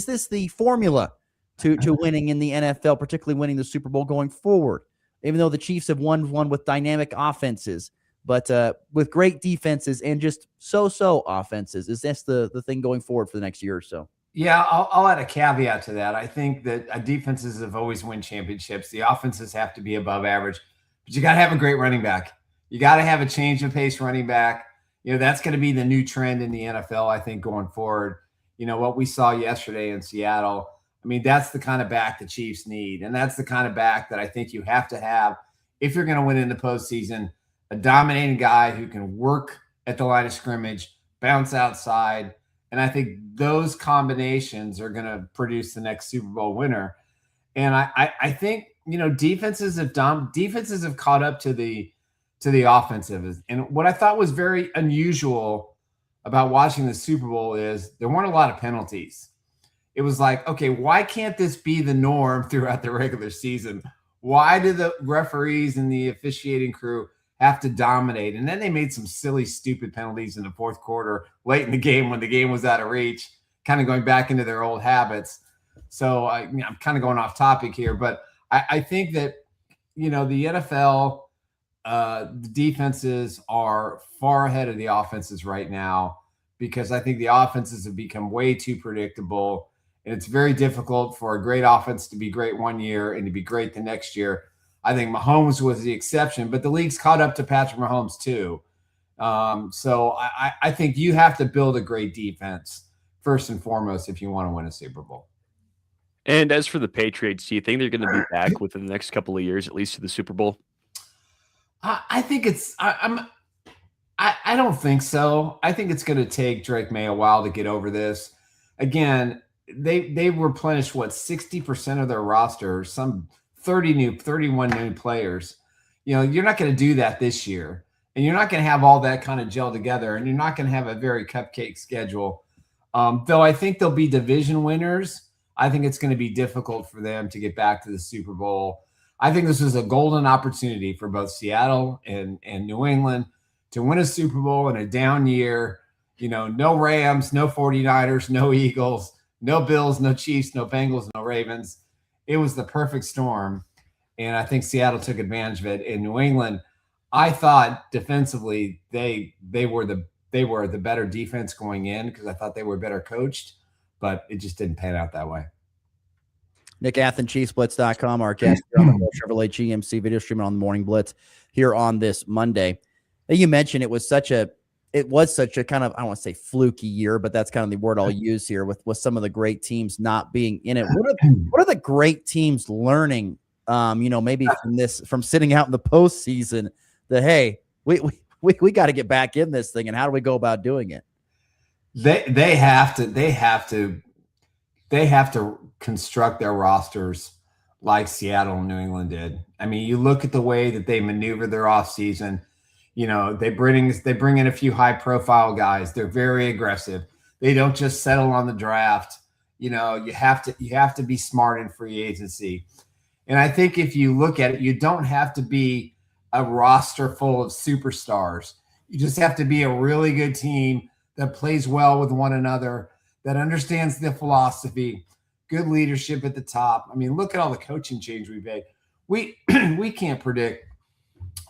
this the formula to winning in the NFL, particularly winning the Super Bowl going forward? Even though the Chiefs have won with dynamic offenses, but with great defenses and just so offenses, is this the thing going forward for the next year or so? Yeah, I'll add a caveat to that. I think that defenses have always won championships. The offenses have to be above average, but you got to have a great running back. You got to have a change of pace running back. That's going to be the new trend in the NFL, I think, going forward. What we saw yesterday in Seattle, I mean, that's the kind of back the Chiefs need. And that's the kind of back that I think you have to have if you're going to win in the postseason, a dominating guy who can work at the line of scrimmage, bounce outside. And I think those combinations are going to produce the next Super Bowl winner. And I think, defenses have caught up to the offensive. And what I thought was very unusual about watching the Super Bowl is there weren't a lot of penalties. It was like, okay, why can't this be the norm throughout the regular season? Why do the referees and the officiating crew have to dominate? And then they made some silly, stupid penalties in the fourth quarter, late in the game when the game was out of reach, kind of going back into their old habits. So I'm kind of going off topic here, but I think that, the NFL, the defenses are far ahead of the offenses right now, because I think the offenses have become way too predictable. And it's very difficult for a great offense to be great one year and to be great the next year. I think Mahomes was the exception, but the league's caught up to Patrick Mahomes too. So I think you have to build a great defense first and foremost if you want to win a Super Bowl. And as for the Patriots, do you think they're going to be back within the next couple of years, at least to the Super Bowl? I think I don't think so. I think it's going to take Drake May a while to get over this. Again, they replenished 60% of their roster, some 31 new players. You're not going to do that this year, and you're not going to have all that kind of gel together, and you're not going to have a very cupcake schedule. Though I think they'll be division winners, I think it's going to be difficult for them to get back to the Super Bowl. I think this is a golden opportunity for both Seattle and New England to win a Super Bowl in a down year. No Rams, no 49ers, no Eagles, no Bills, no Chiefs, no Bengals, no Ravens. It was the perfect storm, and I think Seattle took advantage of it. In New England, I thought defensively they were the better defense going in, because I thought they were better coached, but it just didn't pan out that way. Nick Athen, ChiefsBlitz.com, our guest here on the Chevrolet GMC video streaming on the Morning Blitz here on this Monday. You mentioned it was such a kind of, I don't want to say fluky year, but that's kind of the word I'll use here with some of the great teams not being in it. What are the great teams learning, maybe from sitting out in the postseason, that, hey, we got to get back in this thing, and how do we go about doing it? They have to construct their rosters like Seattle and New England did. I mean, you look at the way that they maneuver their offseason. They bring in a few high profile guys. They're very aggressive. They don't just settle on the draft. You have to be smart in free agency. And I think if you look at it, you don't have to be a roster full of superstars. You just have to be a really good team that plays well with one another, that understands the philosophy, good leadership at the top. I mean, look at all the coaching change we've made. We can't predict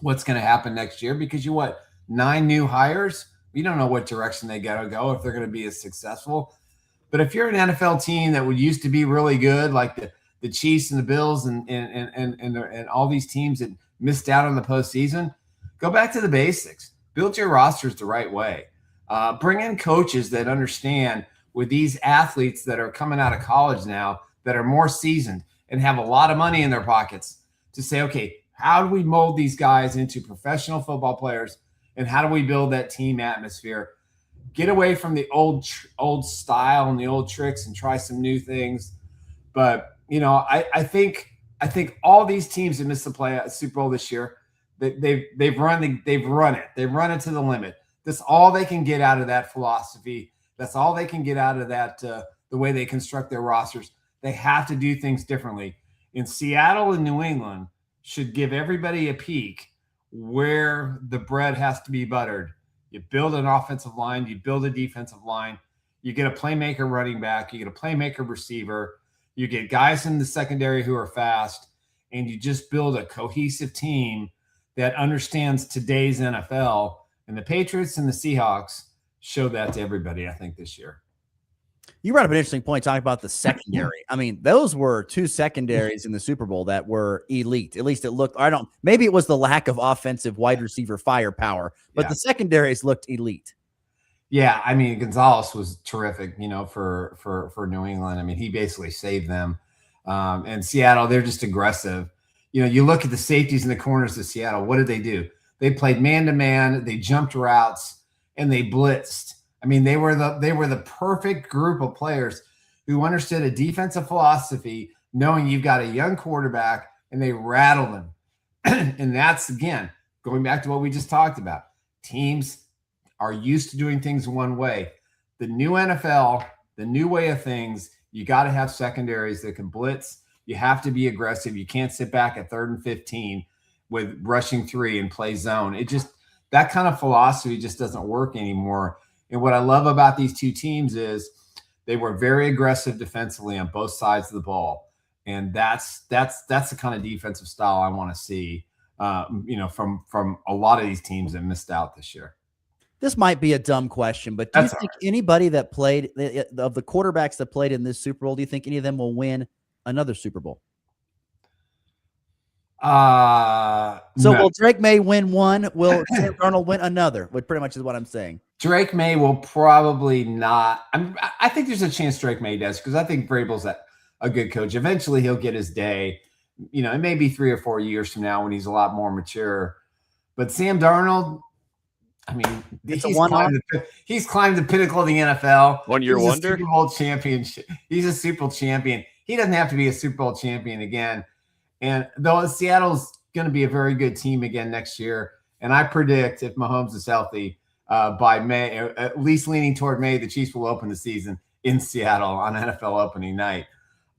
what's going to happen next year, because 9 new hires. We don't know what direction they got to go, if they're going to be as successful. But if you're an NFL team that used to be really good, like the Chiefs and the Bills and all these teams that missed out on the postseason, go back to the basics. Build your rosters the right way. Bring in coaches that understand, with these athletes that are coming out of college now that are more seasoned and have a lot of money in their pockets, to say, okay, how do we mold these guys into professional football players, and how do we build that team atmosphere? Get away from the old style and the old tricks and try some new things. But I think all these teams that missed the Super Bowl this year, they've run it to the limit. That's all they can get out of that philosophy. That's all they can get out of that, the way they construct their rosters. They have to do things differently. In Seattle and New England should give everybody a peek where the bread has to be buttered. You build an offensive line, you build a defensive line, you get a playmaker running back, you get a playmaker receiver, you get guys in the secondary who are fast, and you just build a cohesive team that understands today's NFL. And the Patriots and the Seahawks showed that to everybody, I think, this year. You brought up an interesting point talking about the secondary. I mean, those were 2 secondaries in the Super Bowl that were elite. At least it looked, maybe it was the lack of offensive wide receiver firepower, but the secondaries looked elite. Yeah, I mean, Gonzalez was terrific, for New England. I mean, he basically saved them. And Seattle, they're just aggressive. You look at the safeties in the corners of Seattle. What did they do? They played man-to-man, they jumped routes, and they blitzed. I mean, they were the perfect group of players who understood a defensive philosophy, knowing you've got a young quarterback, and they rattled him. And that's, again, going back to what we just talked about. Teams are used to doing things one way. The new NFL, the new way of things, you got to have secondaries that can blitz. You have to be aggressive. You can't sit back at 3rd and 15 with rushing 3 and play zone. That kind of philosophy just doesn't work anymore. And what I love about these two teams is they were very aggressive defensively on both sides of the ball. And that's the kind of defensive style I want to see, from a lot of these teams that missed out this year. This might be a dumb question, but do you think anybody that played of the quarterbacks that played in this Super Bowl, do you think any of them will win another Super Bowl? No. Will Drake May win one? Will Sam Darnold win another? What pretty much is what I'm saying. Drake May will probably not. I think there's a chance Drake May does, because I think Vrabel's a good coach. Eventually he'll get his day. It may be 3 or 4 years from now when he's a lot more mature. But Sam Darnold, he's climbed the pinnacle of the NFL. 1 year wonder. Super Bowl championship. He's a Super Bowl champion. He doesn't have to be a Super Bowl champion again. And though Seattle's going to be a very good team again next year, and I predict if Mahomes is healthy by May, at least leaning toward May, the Chiefs will open the season in Seattle on NFL opening night.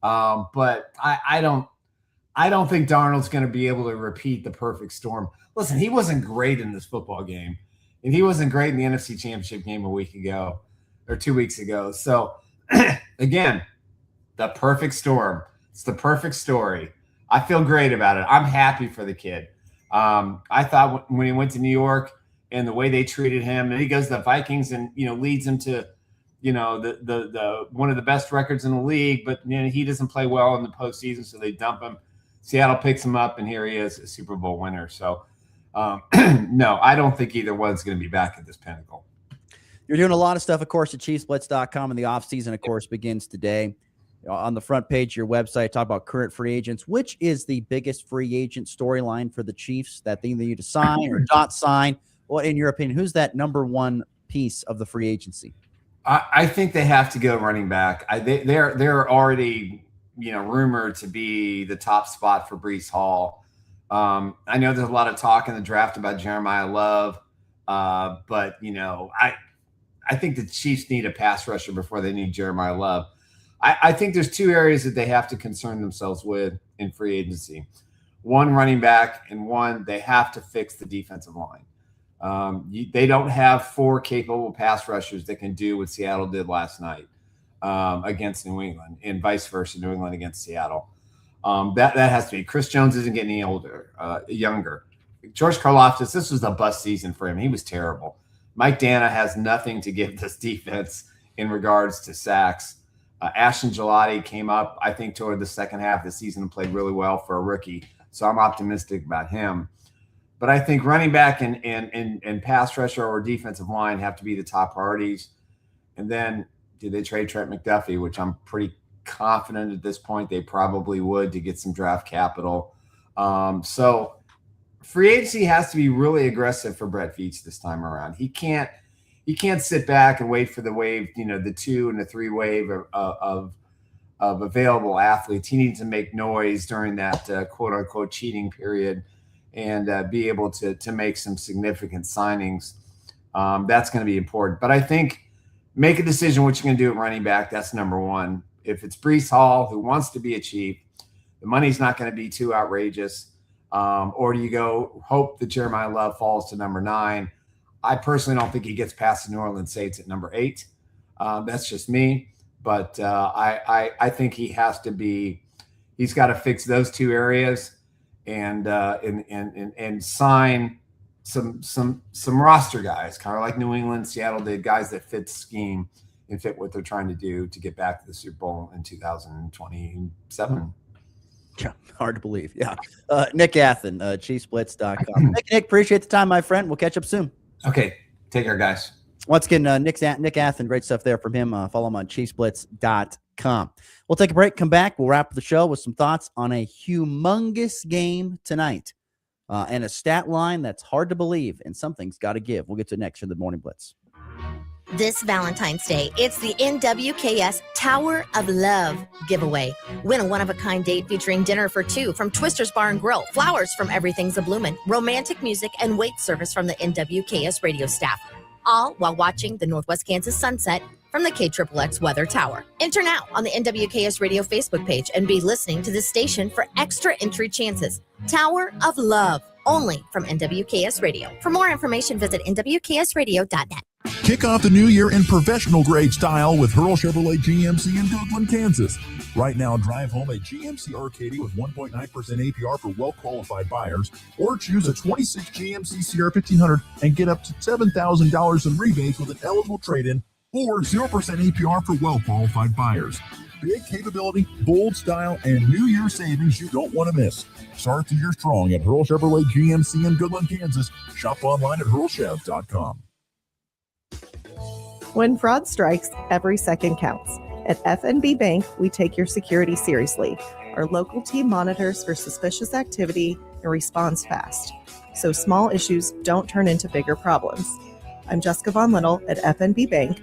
But I don't think Darnold's going to be able to repeat the perfect storm. Listen, he wasn't great in this football game, and he wasn't great in the NFC Championship game a week ago or 2 weeks ago. So again, the perfect storm. It's the perfect story. I feel great about it. I'm happy for the kid. I thought when he went to New York and the way they treated him, and he goes to the Vikings and leads them to the one of the best records in the league, but he doesn't play well in the postseason, so they dump him. Seattle picks him up, and here he is, a Super Bowl winner. So no, I don't think either one's going to be back at this pinnacle. You're doing a lot of stuff, of course, at ChiefsBlitz.com, and the offseason, of course, begins today. On the front page of your website, talk about current free agents. Which is the biggest free agent storyline for the Chiefs that they either need to sign or not sign? Well, in your opinion, who's that number one piece of the free agency? I think they have to go running back. They're already rumored to be the top spot for Breece Hall. I know there's a lot of talk in the draft about Jeremiah Love, but I think the Chiefs need a pass rusher before they need Jeremiah Love. I think there's 2 areas that they have to concern themselves with in free agency. One, running back, and one, they have to fix the defensive line. They don't have 4 capable pass rushers that can do what Seattle did last night against New England, and vice versa, New England against Seattle. That has to be. Chris Jones isn't getting any younger. George Karlaftis, this was a bust season for him. He was terrible. Mike Dana has nothing to give this defense in regards to sacks. Ashton Gelati came up, I think, toward the second half of the season and played really well for a rookie. So I'm optimistic about him. But I think running back and pass rusher or defensive line have to be the top priorities. And then did they trade Trent McDuffie, which I'm pretty confident at this point they probably would, to get some draft capital. So free agency has to be really aggressive for Brett Veach this time around. He can't sit back and wait for the wave, the 2 and the 3 wave of available athletes. He needs to make noise during that quote unquote cheating period and be able to make some significant signings. That's going to be important. But I think make a decision what you're going to do at running back. That's number one. If it's Breece Hall, who wants to be a Chief, the money's not going to be too outrageous. Or do you go hope that Jeremiah Love falls to number 9? I personally don't think he gets past the New Orleans Saints at number 8. That's just me. But I think he has to be – he's got to fix those 2 areas and sign some roster guys, kind of like New England, Seattle did, guys that fit the scheme and fit what they're trying to do to get back to the Super Bowl in 2027. Yeah, hard to believe. Yeah. Nick Athen, ChiefsBlitz.com. Nick, appreciate the time, my friend. We'll catch up soon. Okay. Take care, guys. Once again, Nick Athen, great stuff there from him. Follow him on ChiefsBlitz.com. We'll take a break, come back. We'll wrap the show with some thoughts on a humongous game tonight and a stat line that's hard to believe, and something's got to give. We'll get to it next in the Morning Blitz. This Valentine's Day, it's the NWKS Tower of Love giveaway. Win a one-of-a-kind date featuring dinner for 2 from Twister's Bar and Grill, flowers from Everything's A-Bloomin', romantic music, and wait service from the NWKS radio staff. All while watching the Northwest Kansas sunset from the KXXX Weather Tower. Enter now on the NWKS Radio Facebook page and be listening to the station for extra entry chances. Tower of Love, only from NWKS Radio. For more information, visit nwksradio.net. Kick off the new year in professional grade style with Hurl Chevrolet GMC in Goodland, Kansas. Right now, drive home a GMC Arcadia with 1.9% APR for well-qualified buyers, or choose a 26 GMC Sierra 1500 and get up to $7,000 in rebates with an eligible trade-in, or 0% APR for well-qualified buyers. Big capability, bold style, and New Year savings you don't want to miss. Start the year strong at Hurl Chevrolet GMC in Goodland, Kansas. Shop online at hurlchev.com. When fraud strikes, every second counts. At FNB Bank, we take your security seriously. Our local team monitors for suspicious activity and responds fast, so small issues don't turn into bigger problems. I'm Jessica Von Little at FNB Bank.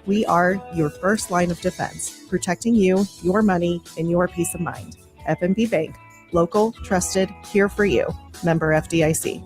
We are your first line of defense, protecting you, your money, and your peace of mind. FNB Bank, local, trusted, here for you. Member FDIC.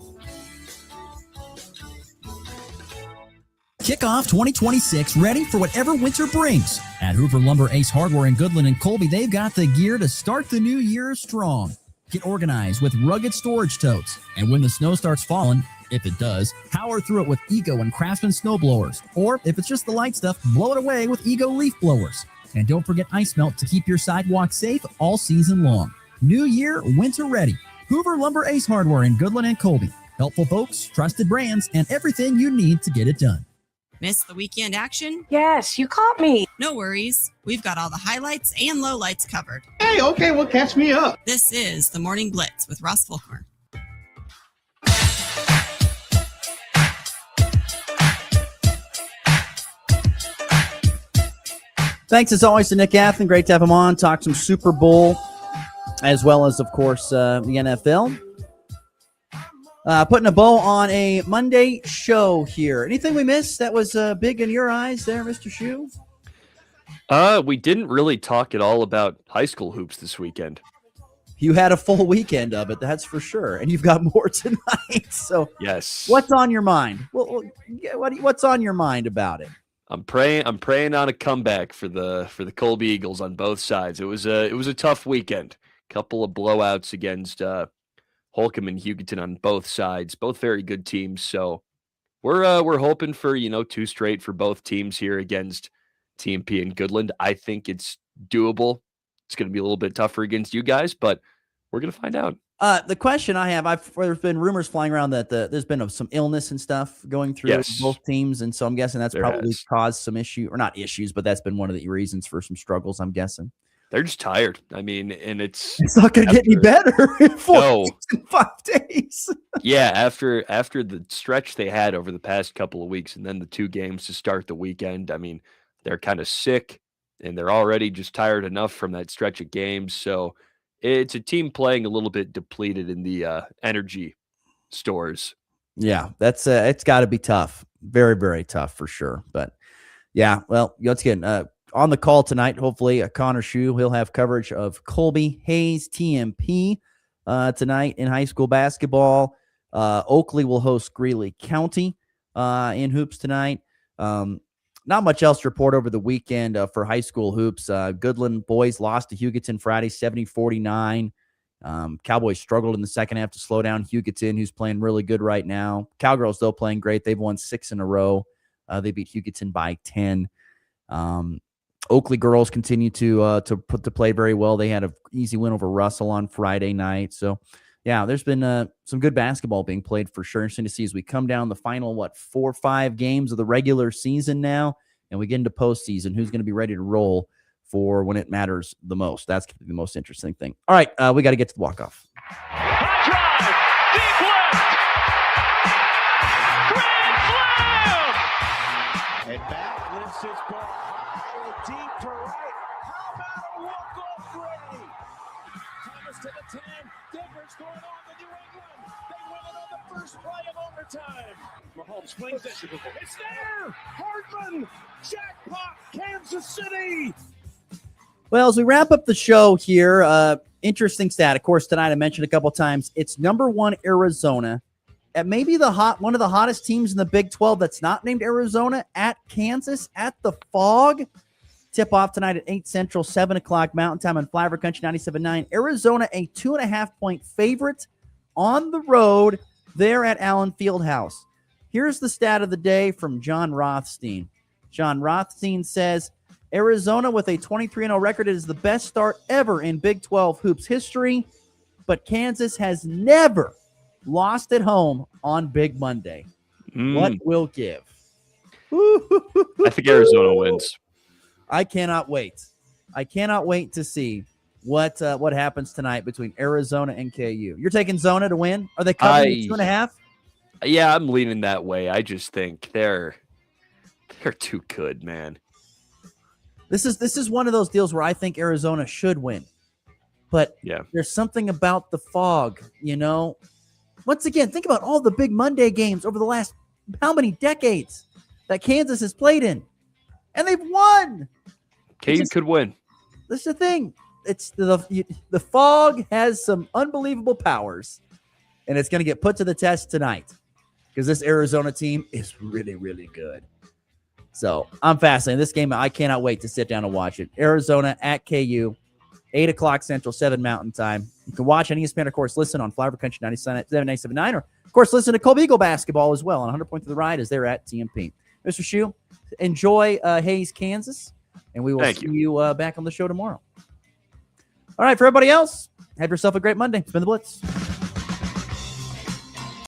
Kick off 2026 ready for whatever winter brings. At Hoover Lumber Ace Hardware in Goodland and Colby, they've got the gear to start the new year strong. Get organized with rugged storage totes. And when the snow starts falling, if it does, power through it with Ego and Craftsman snow blowers. Or if it's just the light stuff, blow it away with Ego leaf blowers. And don't forget ice melt to keep your sidewalk safe all season long. New year, winter ready. Hoover Lumber Ace Hardware in Goodland and Colby. Helpful folks, trusted brands, and everything you need to get it done. Miss the weekend action? Yes, you caught me. No worries. We've got all the highlights and lowlights covered. Hey, okay, well, catch me up. This is the Morning Blitz with Russ Volkmer. Thanks as always to Nick Athen. Great to have him on. Talk some Super Bowl, as well as, of course, the NFL. Putting a bow on a Monday show here. Anything we missed that was big in your eyes there, Mr. Schuh? We didn't really talk at all about high school hoops this weekend. You had a full weekend of it, that's for sure, and you've got more tonight. So, yes, what's on your mind? Well, what's on your mind about it? I'm praying on a comeback for the Colby Eagles on both sides. It was a tough weekend. Couple of blowouts against Holcomb and Hugoton on both sides, both very good teams. So we're hoping for, two straight for both teams here against TMP and Goodland. I think it's doable. It's going to be a little bit tougher against you guys, but we're going to find out. The question I have, there's been rumors flying around that there's been some illness and stuff going through both teams, and so I'm guessing that's probably caused some issue, or not issues, but that's been one of the reasons for some struggles, I'm guessing. They're just tired. I mean, and it's not going to get any better in 5 days. Yeah, after the stretch they had over the past couple of weeks, and then the 2 games to start the weekend, I mean, they're kind of sick, and they're already just tired enough from that stretch of games. So it's a team playing a little bit depleted in the energy stores. Yeah, that's it's got to be tough. Very, very tough for sure. But yeah, well, once again, on the call tonight, hopefully, Connor Schuh, he'll have coverage of Colby Hayes TMP tonight in high school basketball. Oakley will host Greeley County in hoops tonight. Not much else to report over the weekend for high school hoops. Goodland boys lost to Hugoton Friday, 70-49. Cowboys struggled in the second half to slow down Hugoton, who's playing really good right now. Cowgirls, though, playing great. They've won 6 in a row. They beat Hugoton by 10. Oakley girls continue to play very well. They had an easy win over Russell on Friday night. So, yeah, there's been some good basketball being played for sure. Interesting to see as we come down the final, 4 or 5 games of the regular season now, and we get into postseason. Who's going to be ready to roll for when it matters the most? That's the most interesting thing. All right, we got to get to the walk-off. High drive, deep left, grand slam! And back lifts his ball high and deep to right. How about a walk-off ready? Thomas to the 10. Denver's going on to New England. They win it on the first play of overtime. Mahomes flings it. It's there. Hardman. Jackpot. Kansas City. Well, as we wrap up the show here, interesting stat. Of course, tonight I mentioned a couple times, it's number 1 Arizona at maybe one of the hottest teams in the Big 12 that's not named Arizona at Kansas at the Fog. Tip off tonight at 8 Central, 7 o'clock Mountain Time on Flyover Country 97.9. Arizona, a 2.5-point favorite on the road there at Allen Fieldhouse. Here's the stat of the day from John Rothstein. John Rothstein says, Arizona with a 23-0 record is the best start ever in Big 12 hoops history, but Kansas has never lost at home on Big Monday. What will give? I think Arizona wins. I cannot wait. I cannot wait to see what happens tonight between Arizona and KU. You're taking Zona to win? Are they covering 2.5? Yeah, I'm leaning that way. I just think they're too good, man. This is one of those deals where I think Arizona should win. But there's something about the Fog, you know. Once again, think about all the Big Monday games over the last how many decades that Kansas has played in. And they've won. KU could win. This is the thing. It's the Fog has some unbelievable powers, and it's going to get put to the test tonight because this Arizona team is really, really good. So I'm fascinated. This game, I cannot wait to sit down and watch it. Arizona at KU, 8 o'clock Central, 7 Mountain Time. You can watch on ESPN, of course, listen on Flyover Country 97.9, or, of course, listen to Colby Eagle basketball as well on 100 Points of the Ride as they're at TMP. Mr. Schuh, enjoy Hayes, Kansas, and we will see you back on the show tomorrow. All right, for everybody else, have yourself a great Monday. It's been the Blitz.